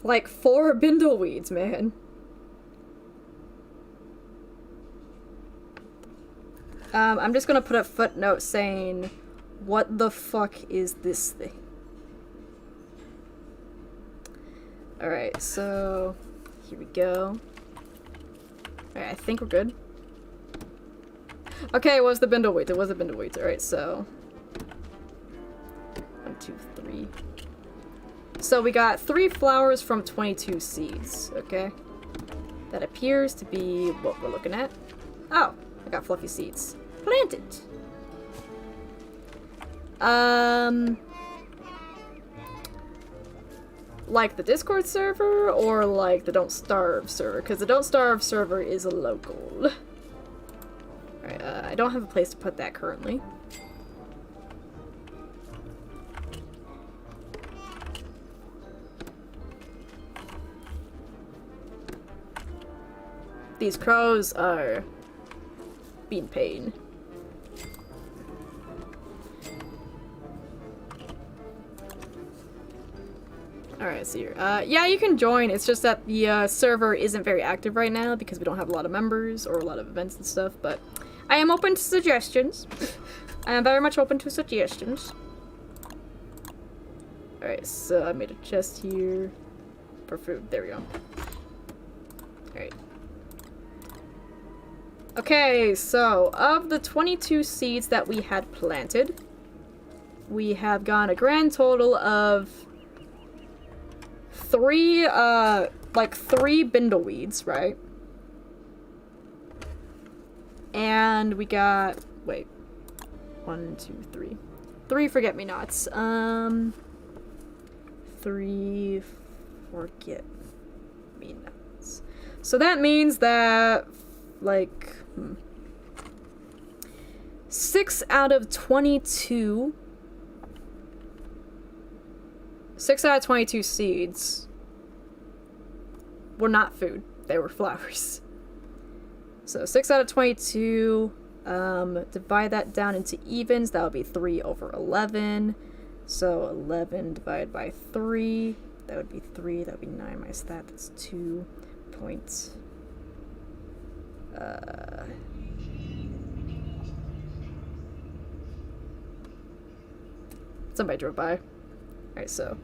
like 4 bindleweeds, man. I'm just gonna put a footnote saying, what the fuck is this thing? Alright, so here we go. Alright, I think we're good. Okay, it was the bindleweeds. It was the bindleweeds. Alright, so 1, 2, 3. So we got 3 flowers from 22 seeds, okay? That appears to be what we're looking at. Oh, I got fluffy seeds. Plant it! like the Discord server or like the Don't Starve server? Because the Don't Starve server is a local. Alright, I don't have a place to put that currently. These crows are being pain. Alright, so here. Yeah, you can join. It's just that the server isn't very active right now because we don't have a lot of members or a lot of events and stuff, but I am open to suggestions. I am very much open to suggestions. Alright, so I made a chest here for food. There we go. Alright. Okay, so of the 22 seeds that we had planted, we have gone a grand total of three bindleweeds, right? And we got, wait, 1, 2, 3. 3 forget-me-nots. 3 forget-me-nots. So that means that, like, 6 out of 22 seeds were not food. They were flowers. So 6 out of 22, divide that down into evens, that would be 3 over 11. So 11 divided by 3, that would be 3, that would be 9 minus that, that's 2 points. Somebody drove by. Alright, so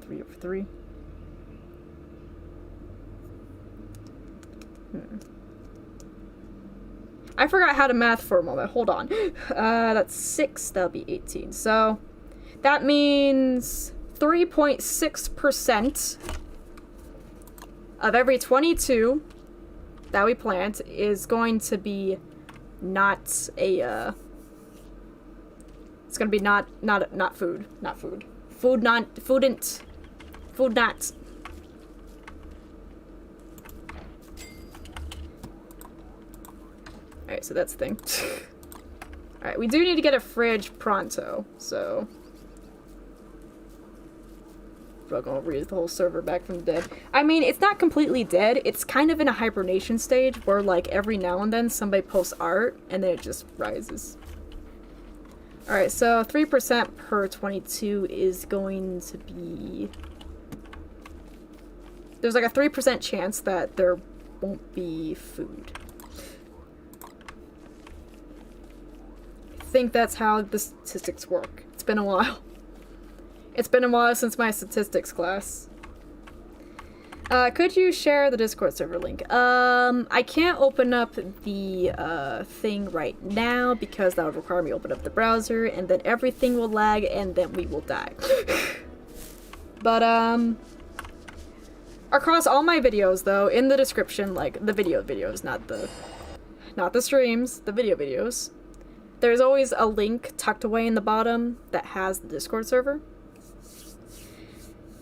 3 over 3. I forgot how to math for a moment. Hold on. That's 6. That'll be 18. So that means 3.6% of every 22 that we plant is going to be not a it's gonna be not food. Not food. Food not. Foodn't. Food not. Alright, so that's the thing. Alright, we do need to get a fridge pronto, so we're gonna read the whole server back from the dead. I mean, it's not completely dead. It's kind of in a hibernation stage where, like, every now and then somebody posts art and then it just rises. Alright, so 3% per 22 is going to be... There's like a 3% chance that there won't be food. I think that's how the statistics work. It's been a while. It's been a while since my statistics class. Could you share the Discord server link? I can't open up the thing right now because that would require me to open up the browser and then everything will lag and then we will die. But across all my videos though, in the description, like the videos, not the streams, the video videos, there's always a link tucked away in the bottom that has the Discord server.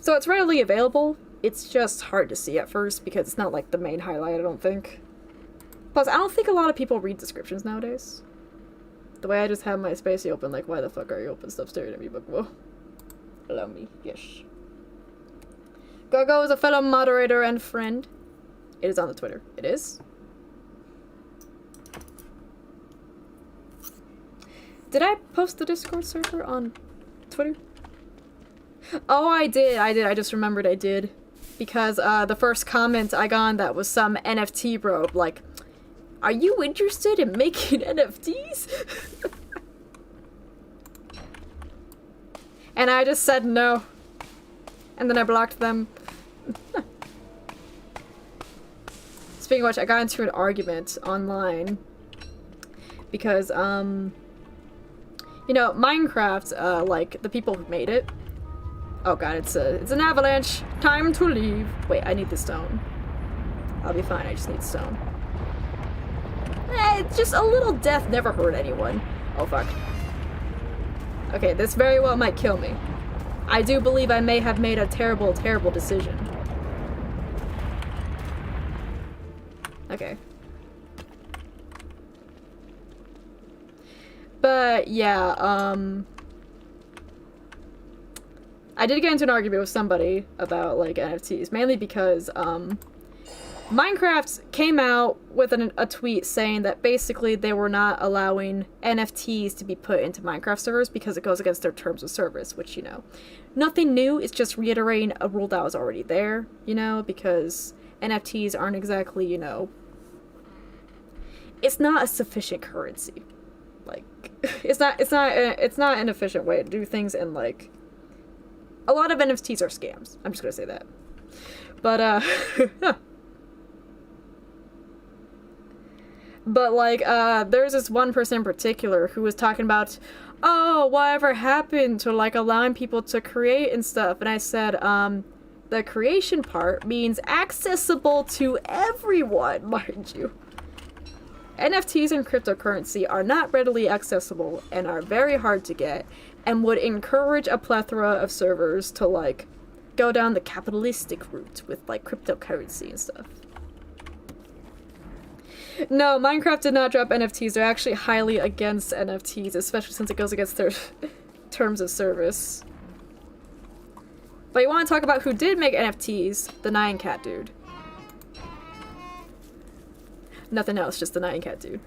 So it's readily available. It's just hard to see at first because it's not like the main highlight, I don't think. Plus, I don't think a lot of people read descriptions nowadays. The way I just have my spacey open, like, why the fuck are you open? Stop staring at me, but whoa. Allow me, yes. Gogo is a fellow moderator and friend. It is on the Twitter. It is. Did I post the Discord server on Twitter? Oh, I did. I just remembered I did. Because the first comment I got on that was some NFT bro, like, are you interested in making NFTs? And I just said no. And then I blocked them. Speaking of which, I got into an argument online. Because, you know, Minecraft, like, the people who made it. Oh god, it's an avalanche. Time to leave. Wait, I need the stone. I'll be fine, I just need stone. Just a little death never hurt anyone. Oh fuck. Okay, this very well might kill me. I do believe I may have made a terrible, terrible decision. Okay. But, yeah, I did get into an argument with somebody about, like, NFTs, mainly because, Minecraft came out with a tweet saying that basically they were not allowing NFTs to be put into Minecraft servers because it goes against their terms of service, which, you know, nothing new, it's just reiterating a rule that was already there, you know, because NFTs aren't exactly, you know, it's not a sufficient currency. Like, it's not an efficient way to do things, and, like, a lot of NFTs are scams. I'm just gonna say that. But, but, like, there's this one person in particular who was talking about, oh, whatever happened to, like, allowing people to create and stuff, and I said, the creation part means accessible to everyone, mind you. NFTs and cryptocurrency are not readily accessible and are very hard to get, and would encourage a plethora of servers to, like, go down the capitalistic route with, like, cryptocurrency and stuff. No, Minecraft did not drop NFTs. They're actually highly against NFTs, especially since it goes against their terms of service. But you want to talk about who did make NFTs? The Nyan Cat dude. Nothing else, just the Nyan Cat dude.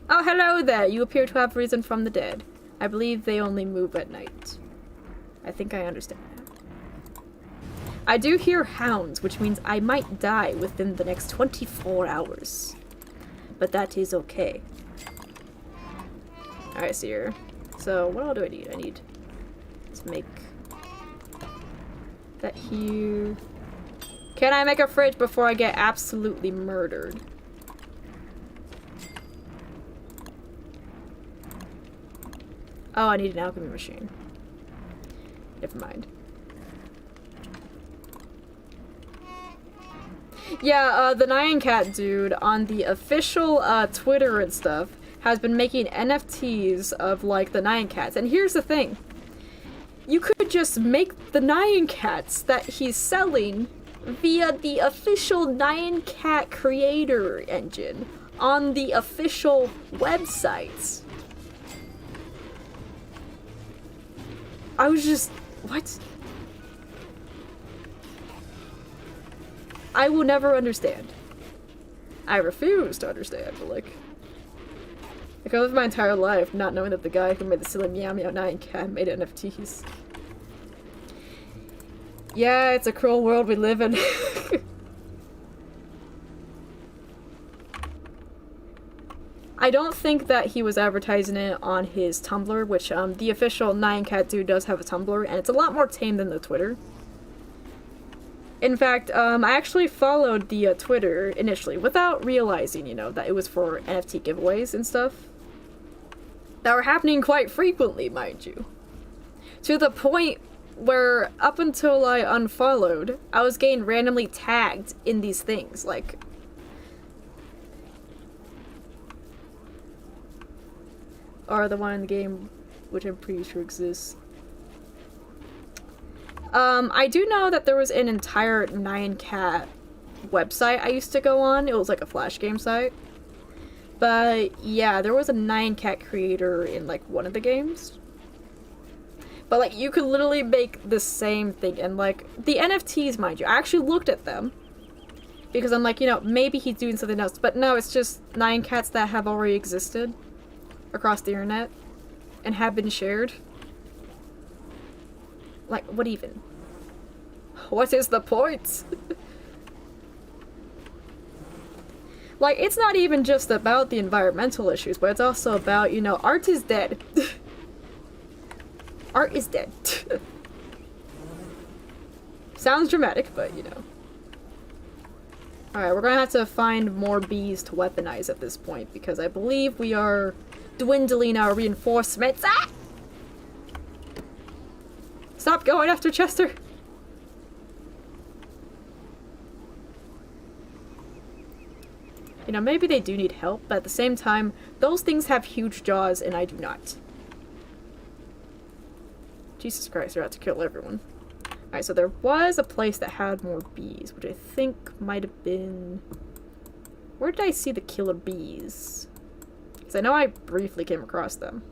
Oh, hello there! You appear to have risen from the dead. I believe they only move at night. I think I understand now. I do hear hounds, which means I might die within the next 24 hours. But that is okay. Alright, Seer. So, what all do I need? I need to make that here. Can I make a fridge before I get absolutely murdered? Oh, I need an alchemy machine. Never mind. Yeah, the Nyan Cat dude on the official Twitter and stuff has been making NFTs of, like, the Nyan Cats. And here's the thing. You could just make the Nyan Cats that he's selling via the official Nyan Cat creator engine on the official websites. I was just... what? I will never understand. I refuse to understand, but, like... I lived my entire life not knowing that the guy who made the silly Meow Meow Nyan Cat made NFTs. Yeah, it's a cruel world we live in. I don't think that he was advertising it on his Tumblr, which, the official Nyan Cat dude does have a Tumblr, and it's a lot more tame than the Twitter. In fact, I actually followed the Twitter initially, without realizing, you know, that it was for NFT giveaways and stuff. That were happening quite frequently, mind you. To the point where, up until I unfollowed, I was getting randomly tagged in these things, like... Or the one in the game, which I'm pretty sure exists. I do know that there was an entire Nyan Cat website I used to go on. It was like a Flash game site. But yeah, there was a Nyan Cat creator in, like, one of the games. But, like, you could literally make the same thing, and, like, the NFTs, mind you, I actually looked at them. Because I'm like, you know, maybe he's doing something else. But no, it's just Nyan Cats that have already existed across the internet and have been shared. Like, what even? What is the point? Like, it's not even just about the environmental issues, but it's also about, you know, art is dead. Art is dead. Sounds dramatic, but, you know. Alright, we're gonna have to find more bees to weaponize at this point, because I believe we are dwindling our reinforcements. Ah! Stop going after Chester! You know, maybe they do need help, but at the same time, those things have huge jaws and I do not. Jesus Christ, they're out to kill everyone. Alright, so there was a place that had more bees, which I think might have been... Where did I see the killer bees? Because I know I briefly came across them.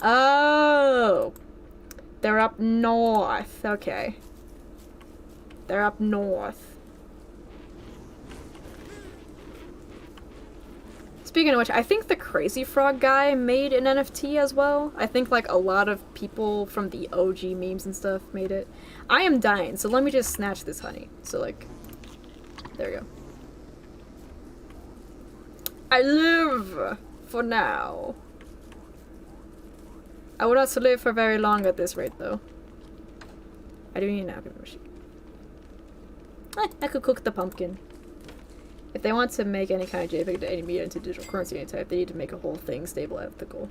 Oh! They're up north. Okay. They're up north. Speaking of which, I think the Crazy Frog guy made an NFT as well. I think, like, a lot of people from the OG memes and stuff made it. I am dying, so let me just snatch this honey. So, like, there we go. I live for now. I will not live for very long at this rate, though. I do need an alchemy machine. I could cook the pumpkin. If they want to make any kind of JPEG to any media into digital currency any type, they need to make a whole thing stable and ethical.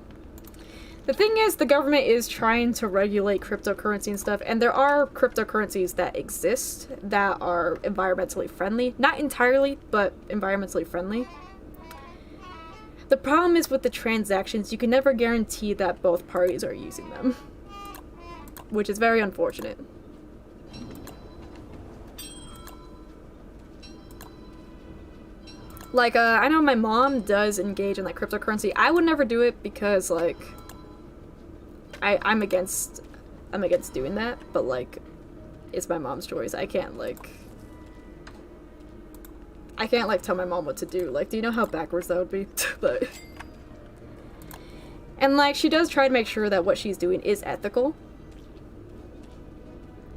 The thing is, the government is trying to regulate cryptocurrency and stuff, and there are cryptocurrencies that exist that are environmentally friendly. Not entirely, but environmentally friendly. The problem is with the transactions, you can never guarantee that both parties are using them. Which is very unfortunate. Like, I know my mom does engage in, like, cryptocurrency. I would never do it because, like, I'm against doing that, but, like, it's my mom's choice. I can't, like, tell my mom what to do. Like, do you know how backwards that would be? But... And, like, she does try to make sure that what she's doing is ethical.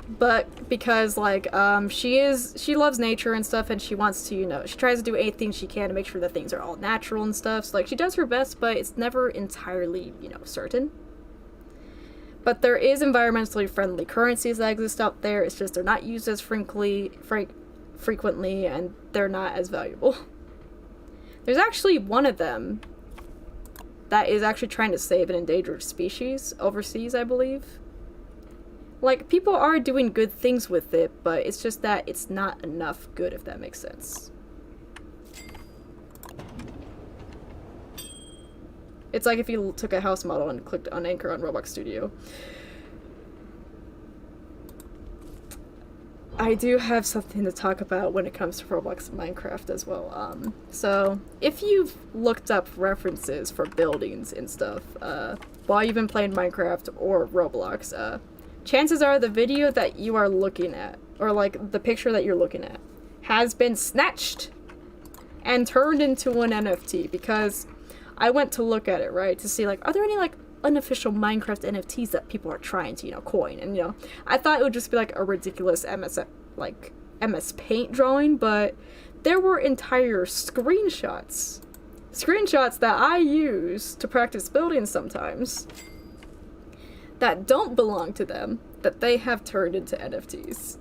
But because, like, she loves nature and stuff, and she wants to, you know, she tries to do anything she can to make sure that things are all natural and stuff. So, like, she does her best, but it's never entirely, you know, certain. But there is environmentally friendly currencies that exist out there. It's just they're not used as frequently, and they're not as valuable. There's actually one of them that is actually trying to save an endangered species overseas, I believe. Like, people are doing good things with it, but it's just that it's not enough good, if that makes sense. It's like if you took a house model and clicked on Anchor on Roblox Studio. I do have something to talk about when it comes to Roblox and Minecraft as well. So, if you've looked up references for buildings and stuff, while you've been playing Minecraft or Roblox, chances are the video that you are looking at, or like the picture that you're looking at, has been snatched and turned into an NFT, because I went to look at it, right, to see, like, are there any, like, unofficial Minecraft NFTs that people are trying to, you know, coin, and, you know, I thought it would just be, like, a ridiculous MS Paint drawing, but there were entire screenshots that I use to practice building sometimes, that don't belong to them, that they have turned into NFTs.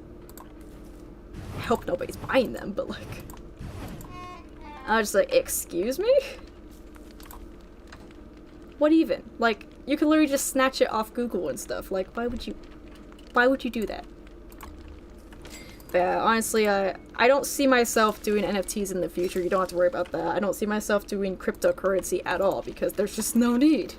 I hope nobody's buying them, but, like, I was just like, excuse me? What even? Like, you can literally just snatch it off Google and stuff. Like, why would you do that? But yeah, honestly, I don't see myself doing NFTs in the future. You don't have to worry about that. I don't see myself doing cryptocurrency at all, because there's just no need.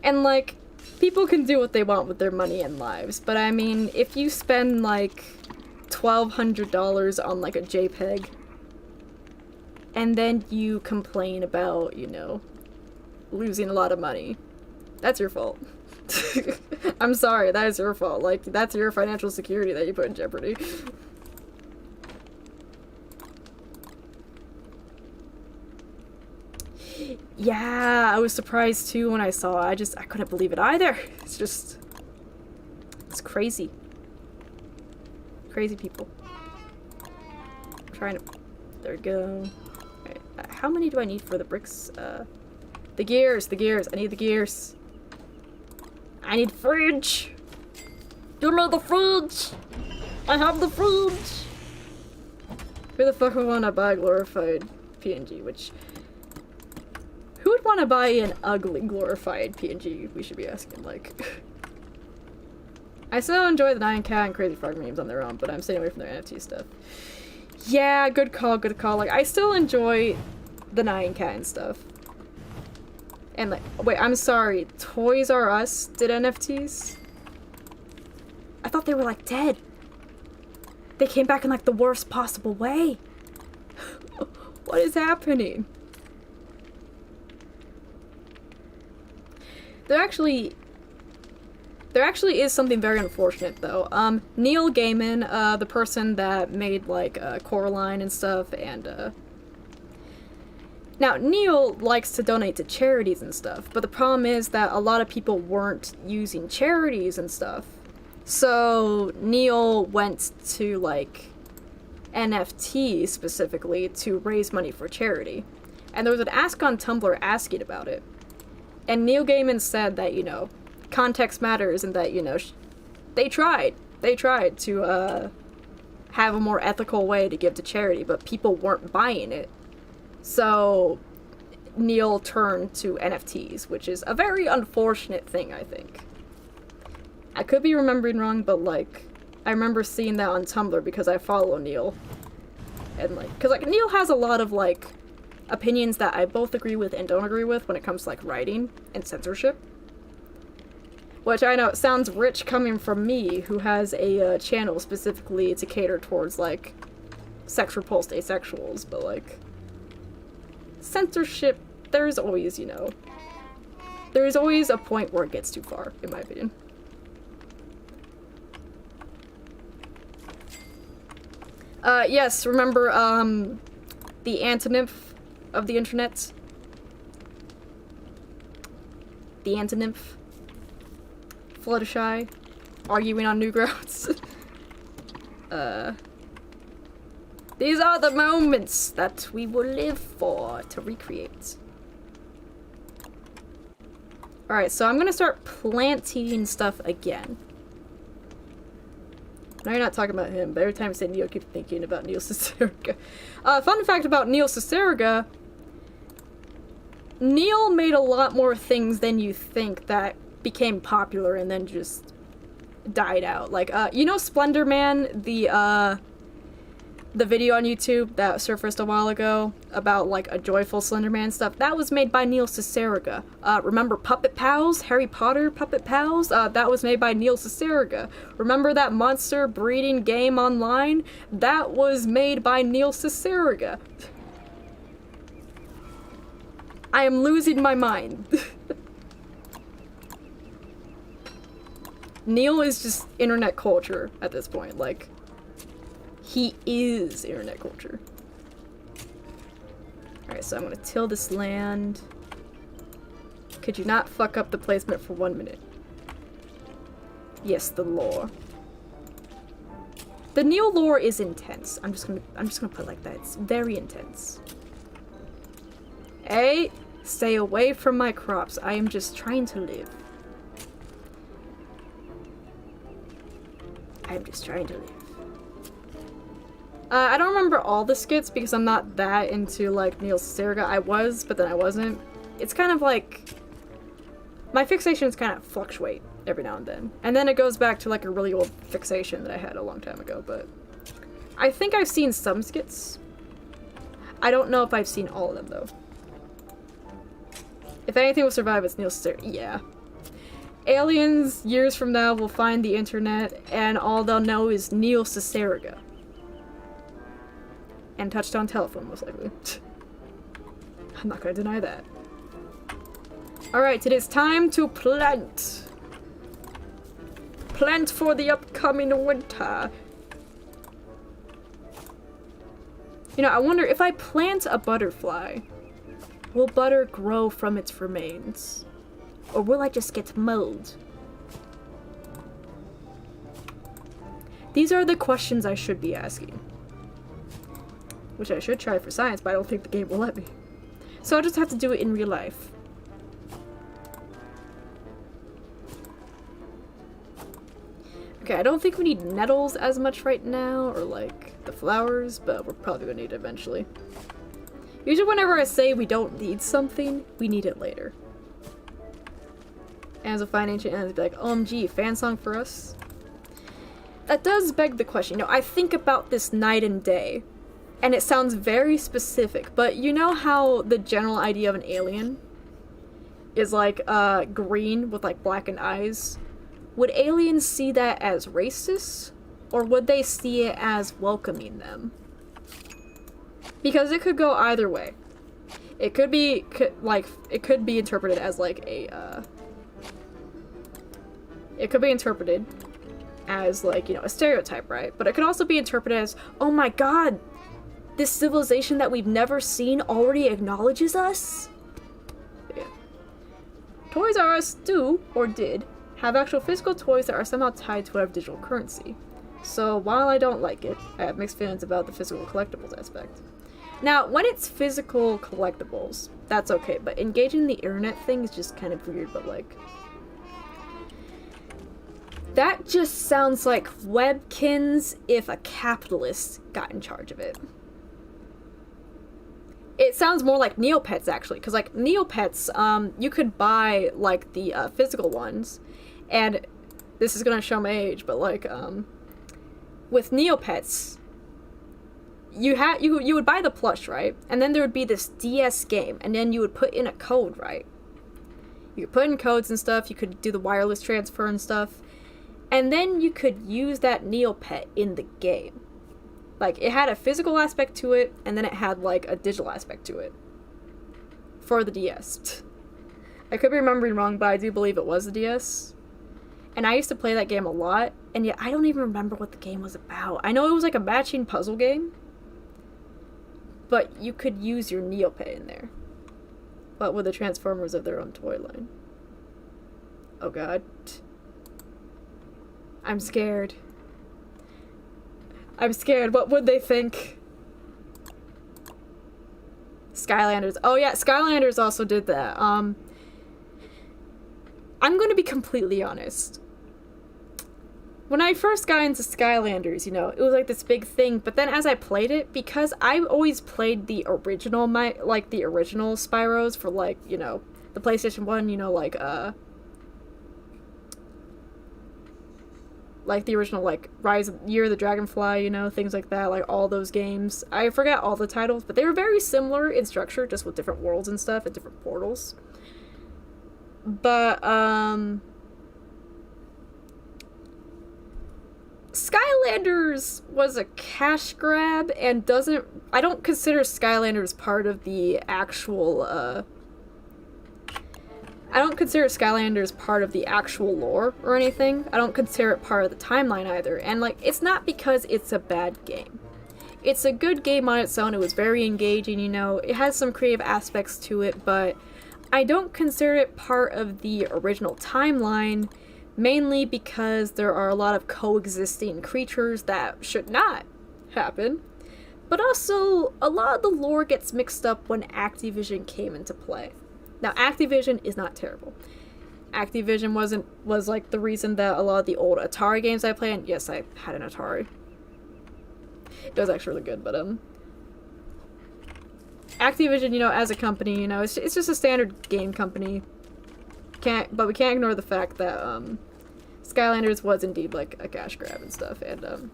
And, like, people can do what they want with their money and lives, but I mean, if you spend, like, $1,200 on, like, a JPEG, and then you complain about, you know, losing a lot of money, that's your fault. I'm sorry, that is your fault. Like, that's your financial security that you put in jeopardy. Yeah, I was surprised too when I saw it. I couldn't believe it either. It's crazy. Crazy people. I'm trying to, there we go. Right. How many do I need for the bricks? The gears, I need the gears. I need fridge. Give me the fridge. I have the fridge. Who the fuck would want to buy a glorified PNG, which... Who would want to buy an ugly glorified PNG, we should be asking, like... I still enjoy the 9cat and Crazy Frog memes on their own, but I'm staying away from their NFT stuff. Yeah, good call, good call. Like, I still enjoy the 9cat and stuff. And like, wait, I'm sorry, Toys R Us did NFTs? I thought they were like dead. They came back in like the worst possible way. What is happening? There actually is something very unfortunate though. Neil Gaiman, the person that made like Coraline and stuff, and now Neil likes to donate to charities and stuff, but the problem is that a lot of people weren't using charities and stuff. So Neil went to like NFT specifically to raise money for charity. And there was an ask on Tumblr asking about it. And Neil Gaiman said that, you know, context matters and that, you know, they tried to have a more ethical way to give to charity, but people weren't buying it. So Neil turned to NFTs, which is a very unfortunate thing, I think. I could be remembering wrong, but like, I remember seeing that on Tumblr because I follow Neil. And like, cause like Neil has a lot of like opinions that I both agree with and don't agree with when it comes to like writing and censorship. Which I know it sounds rich coming from me, who has a channel specifically to cater towards like sex-repulsed asexuals, but like censorship, there's always, you know, there's always a point where it gets too far, in my opinion. Yes, remember, the antinymph of the internet? The antinymph? Fluttershy? Arguing on Newgrounds? These are the moments that we will live for to recreate. Alright, so I'm gonna start planting stuff again. Now you're not talking about him, but every time I say Neil, I keep thinking about Neil Cicierega. Fun fact about Neil Cicierega, Neil made a lot more things than you think that became popular and then just died out. Like, you know Splendor Man, the video on YouTube that surfaced a while ago about, like, a joyful Slender Man stuff? That was made by Neil Cicierega. Remember Puppet Pals? Harry Potter Puppet Pals? That was made by Neil Cicierega. Remember that monster breeding game online? That was made by Neil Cicierega. I am losing my mind. Neil is just internet culture at this point, like, he is internet culture. Alright, so I'm gonna till this land. Could you not fuck up the placement for 1 minute? Yes, the lore. The Neil lore is intense. I'm just gonna put it like that. It's very intense. Hey, stay away from my crops. I am just trying to live. I'm just trying to live. I don't remember all the skits because I'm not that into, like, Neil Cicierega. I was, but then I wasn't. It's kind of like, my fixations kind of fluctuate every now and then. And then it goes back to, like, a really old fixation that I had a long time ago, but I think I've seen some skits. I don't know if I've seen all of them, though. If anything will survive, it's Neil Cicierega. Yeah. Aliens, years from now, will find the internet, and all they'll know is Neil Cicierega. And touch-tone telephone, most likely. I'm not gonna deny that. Alright, it is time to plant. Plant for the upcoming winter. You know, I wonder if I plant a butterfly, will butter grow from its remains? Or will I just get mold? These are the questions I should be asking. Which I should try for science, but I don't think the game will let me. So I'll just have to do it in real life. Okay, I don't think we need nettles as much right now, or like the flowers, but we're probably gonna need it eventually. Usually whenever I say we don't need something, we need it later. As a fine ancient and be like, OMG, fan song for us? That does beg the question. You know, I think about this night and day, and it sounds very specific, but you know how the general idea of an alien is like green with like blackened eyes, would aliens see that as racist, or would they see it as welcoming them? Because it could go either way. It could be it could be interpreted as like a it could be interpreted as like, you know, a stereotype, right? But it could also be interpreted as, oh my god, this civilization that we've never seen already acknowledges us? Yeah. Toys R Us do, or did, have actual physical toys that are somehow tied to our digital currency. So while I don't like it, I have mixed feelings about the physical collectibles aspect. Now, when it's physical collectibles, that's okay, but engaging the internet thing is just kind of weird, but like... that just sounds like Webkins if a capitalist got in charge of it. It sounds more like Neopets, actually, because, like, Neopets, you could buy, like, the physical ones, and this is gonna show my age, but, like, with Neopets, you would buy the plush, right? And then there would be this DS game, and then you would put in a code, right? You could put in codes and stuff, you could do the wireless transfer and stuff, and then you could use that Neopet in the game. Like, it had a physical aspect to it, and then it had, like, a digital aspect to it. For the DS. I could be remembering wrong, but I do believe it was the DS. And I used to play that game a lot, and yet I don't even remember what the game was about. I know it was, like, a matching puzzle game. But you could use your Neopet in there. But with the Transformers of their own toy line. Oh god. I'm scared. I'm scared. What would they think? Skylanders. Oh yeah, Skylanders also did that. I'm going to be completely honest. When I first got into Skylanders, you know, it was like this big thing, but then as I played it, because I always played the original, the original Spyros for, like, you know, the PlayStation 1, you know, like the original, like, Year of the Dragonfly, you know, things like that, like, all those games. I forget all the titles, but they were very similar in structure, just with different worlds and stuff, and different portals. But, Skylanders was a cash grab, and I don't consider Skylanders part of the actual, I don't consider Skylanders part of the actual lore or anything. I don't consider it part of the timeline either. And, like, it's not because it's a bad game. It's a good game on its own. It was very engaging, you know. It has some creative aspects to it, but I don't consider it part of the original timeline, mainly because there are a lot of coexisting creatures that should not happen. But also, a lot of the lore gets mixed up when Activision came into play. Now, Activision is not terrible. Activision was like the reason that a lot of the old Atari games I played, and yes, I had an Atari. It was actually really good, but Activision, you know, as a company, you know, it's just a standard game company. But we can't ignore the fact that Skylanders was indeed like a cash grab and stuff, and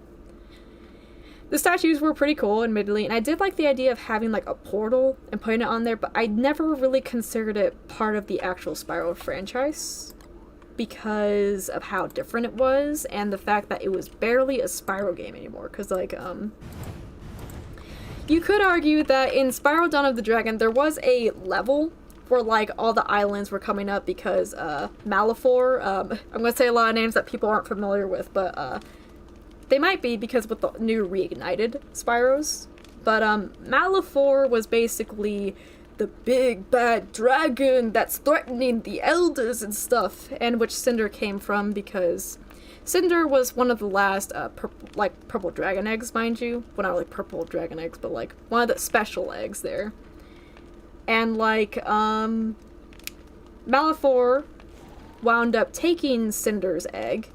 the statues were pretty cool, admittedly, and I did like the idea of having, like, a portal and putting it on there, but I never really considered it part of the actual Spyro franchise because of how different it was, and the fact that it was barely a Spyro game anymore, because, like, you could argue that in Spyro Dawn of the Dragon, there was a level where, like, all the islands were coming up because, Malefor, I'm gonna say a lot of names that people aren't familiar with, but, they might be because with the new reignited Spyros. But, Malefor was basically the big bad dragon that's threatening the elders and stuff, and which Cinder came from because Cinder was one of the last, purple dragon eggs, mind you. Well, not really purple dragon eggs, but, like, one of the special eggs there. And, like, Malefor wound up taking Cinder's egg.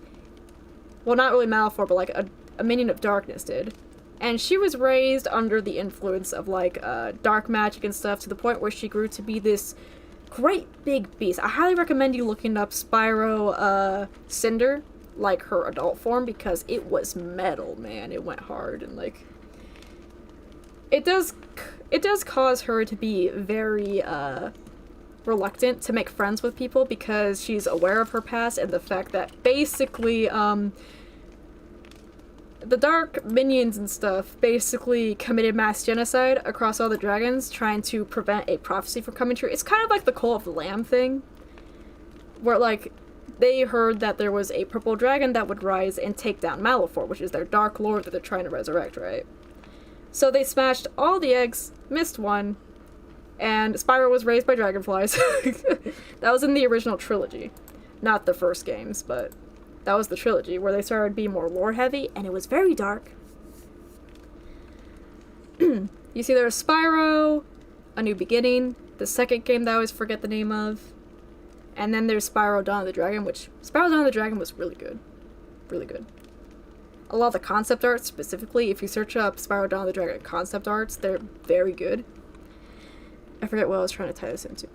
Well, not really Malefor, but, like, a minion of darkness did. And she was raised under the influence of, like, dark magic and stuff, to the point where she grew to be this great big beast. I highly recommend you looking up Spyro, Cinder, like, her adult form, because it was metal, man. It went hard, and, like, it does cause her to be very, reluctant to make friends with people because she's aware of her past and the fact that basically, the dark minions and stuff basically committed mass genocide across all the dragons, trying to prevent a prophecy from coming true. It's kind of like the Call of the Lamb thing, where, like, they heard that there was a purple dragon that would rise and take down Malefor, which is their dark lord that they're trying to resurrect, right? So they smashed all the eggs, missed one, and Spyro was raised by dragonflies. That was in the original trilogy. Not the first games, but that was the trilogy, where they started being more lore-heavy, and it was very dark. You see, there's Spyro, A New Beginning, the second game that I always forget the name of, and then there's Spyro Dawn of the Dragon, which Spyro Dawn of the Dragon was really good. Really good. A lot of the concept arts, specifically, if you search up Spyro Dawn of the Dragon concept arts, they're very good. I forget what I was trying to tie this into.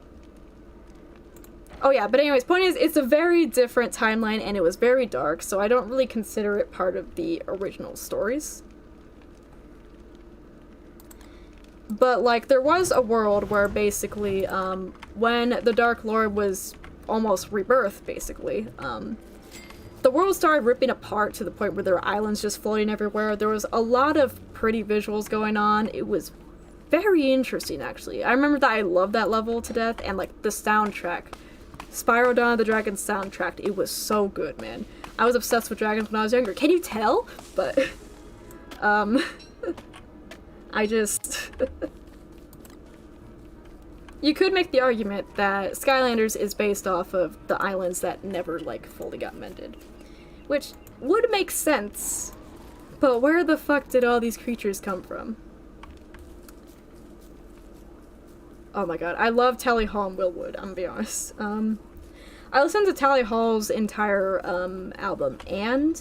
Oh yeah, but anyways, point is, it's a very different timeline, and it was very dark, so I don't really consider it part of the original stories. But, like, there was a world where, basically, when the Dark Lord was almost rebirthed, basically, the world started ripping apart to the point where there were islands just floating everywhere. There was a lot of pretty visuals going on. It was very interesting, actually. I remember that I loved that level to death, and, like, the soundtrack. Spyro Dawn of the Dragon soundtrack, it was so good, man. I was obsessed with dragons when I was younger. Can you tell? But, I just... You could make the argument that Skylanders is based off of the islands that never, like, fully got mended. Which would make sense, but where the fuck did all these creatures come from? Oh my god, I love Tally Hall and Willwood, I'm gonna be honest. I listened to Tally Hall's entire, album, and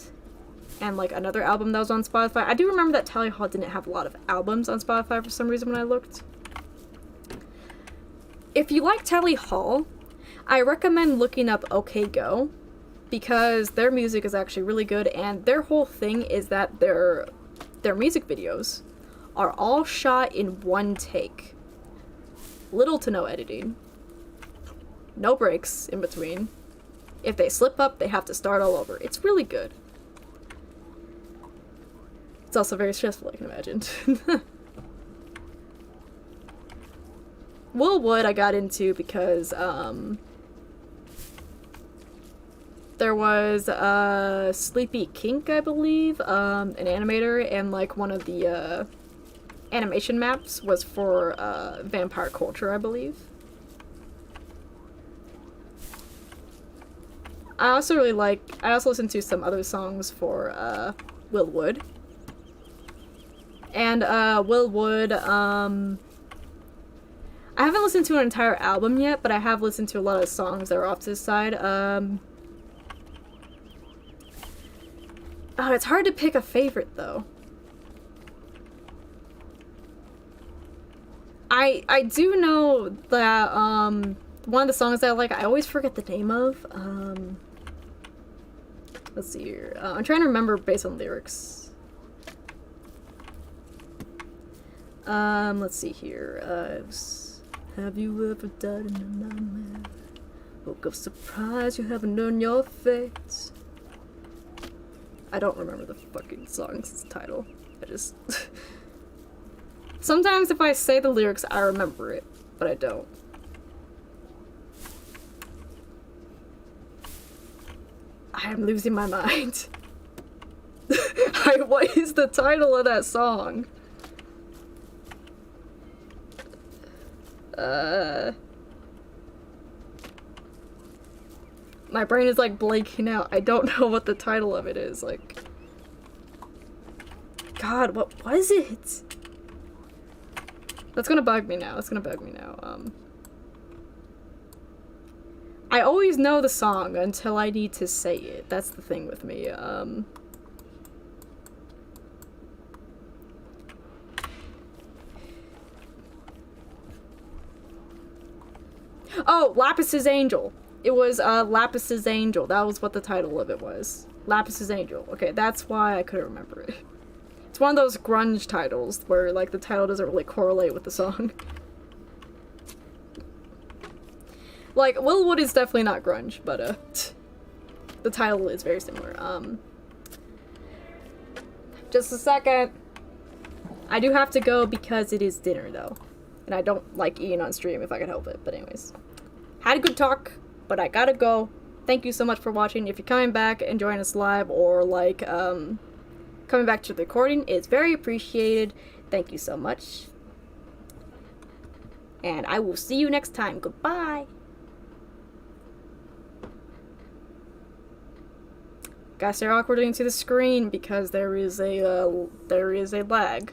like another album that was on Spotify. I do remember that Tally Hall didn't have a lot of albums on Spotify for some reason when I looked. If you like Tally Hall, I recommend looking up OK Go, because their music is actually really good, and their whole thing is that their music videos are all shot in one take. Little to no editing. No breaks in between. If they slip up, they have to start all over. It's really good. It's also very stressful, I can imagine. Willwood I got into because, there was, Sleepy Kink, I believe, an animator, and, like, one of the, animation maps was for, vampire culture, I believe. I also listened to some other songs for, Willwood. And, Willwood, I haven't listened to an entire album yet, but I have listened to a lot of songs that are off to the side. Oh, it's hard to pick a favorite, though. I do know that, one of the songs that I like, I always forget the name of, let's see here. I'm trying to remember based on lyrics. Let's see here. Have you ever died in a nightmare? Woke up surprised you haven't known your fate. I don't remember the fucking song's title. I just... Sometimes if I say the lyrics, I remember it, but I don't. I am losing my mind. What is the title of that song? My brain is like blanking out. I don't know what the title of it is. Like, God, what was it? That's gonna bug me now. I always know the song until I need to say it. That's the thing with me. Oh, Lapis's Angel. It was, Lapis's Angel. That was what the title of it was. Lapis's Angel. Okay, that's why I couldn't remember it. It's one of those grunge titles where, like, the title doesn't really correlate with the song. Like, Willwood is definitely not grunge, but, the title is very similar. Just a second. I do have to go because it is dinner, though. And I don't like eating on stream if I can help it, but anyways. Had a good talk, but I gotta go. Thank you so much for watching. If you're coming back and joining us live, or, like, coming back to the recording, it's very appreciated. Thank you so much. And I will see you next time. Goodbye. Gotta stare awkwardly into the screen because there is a lag.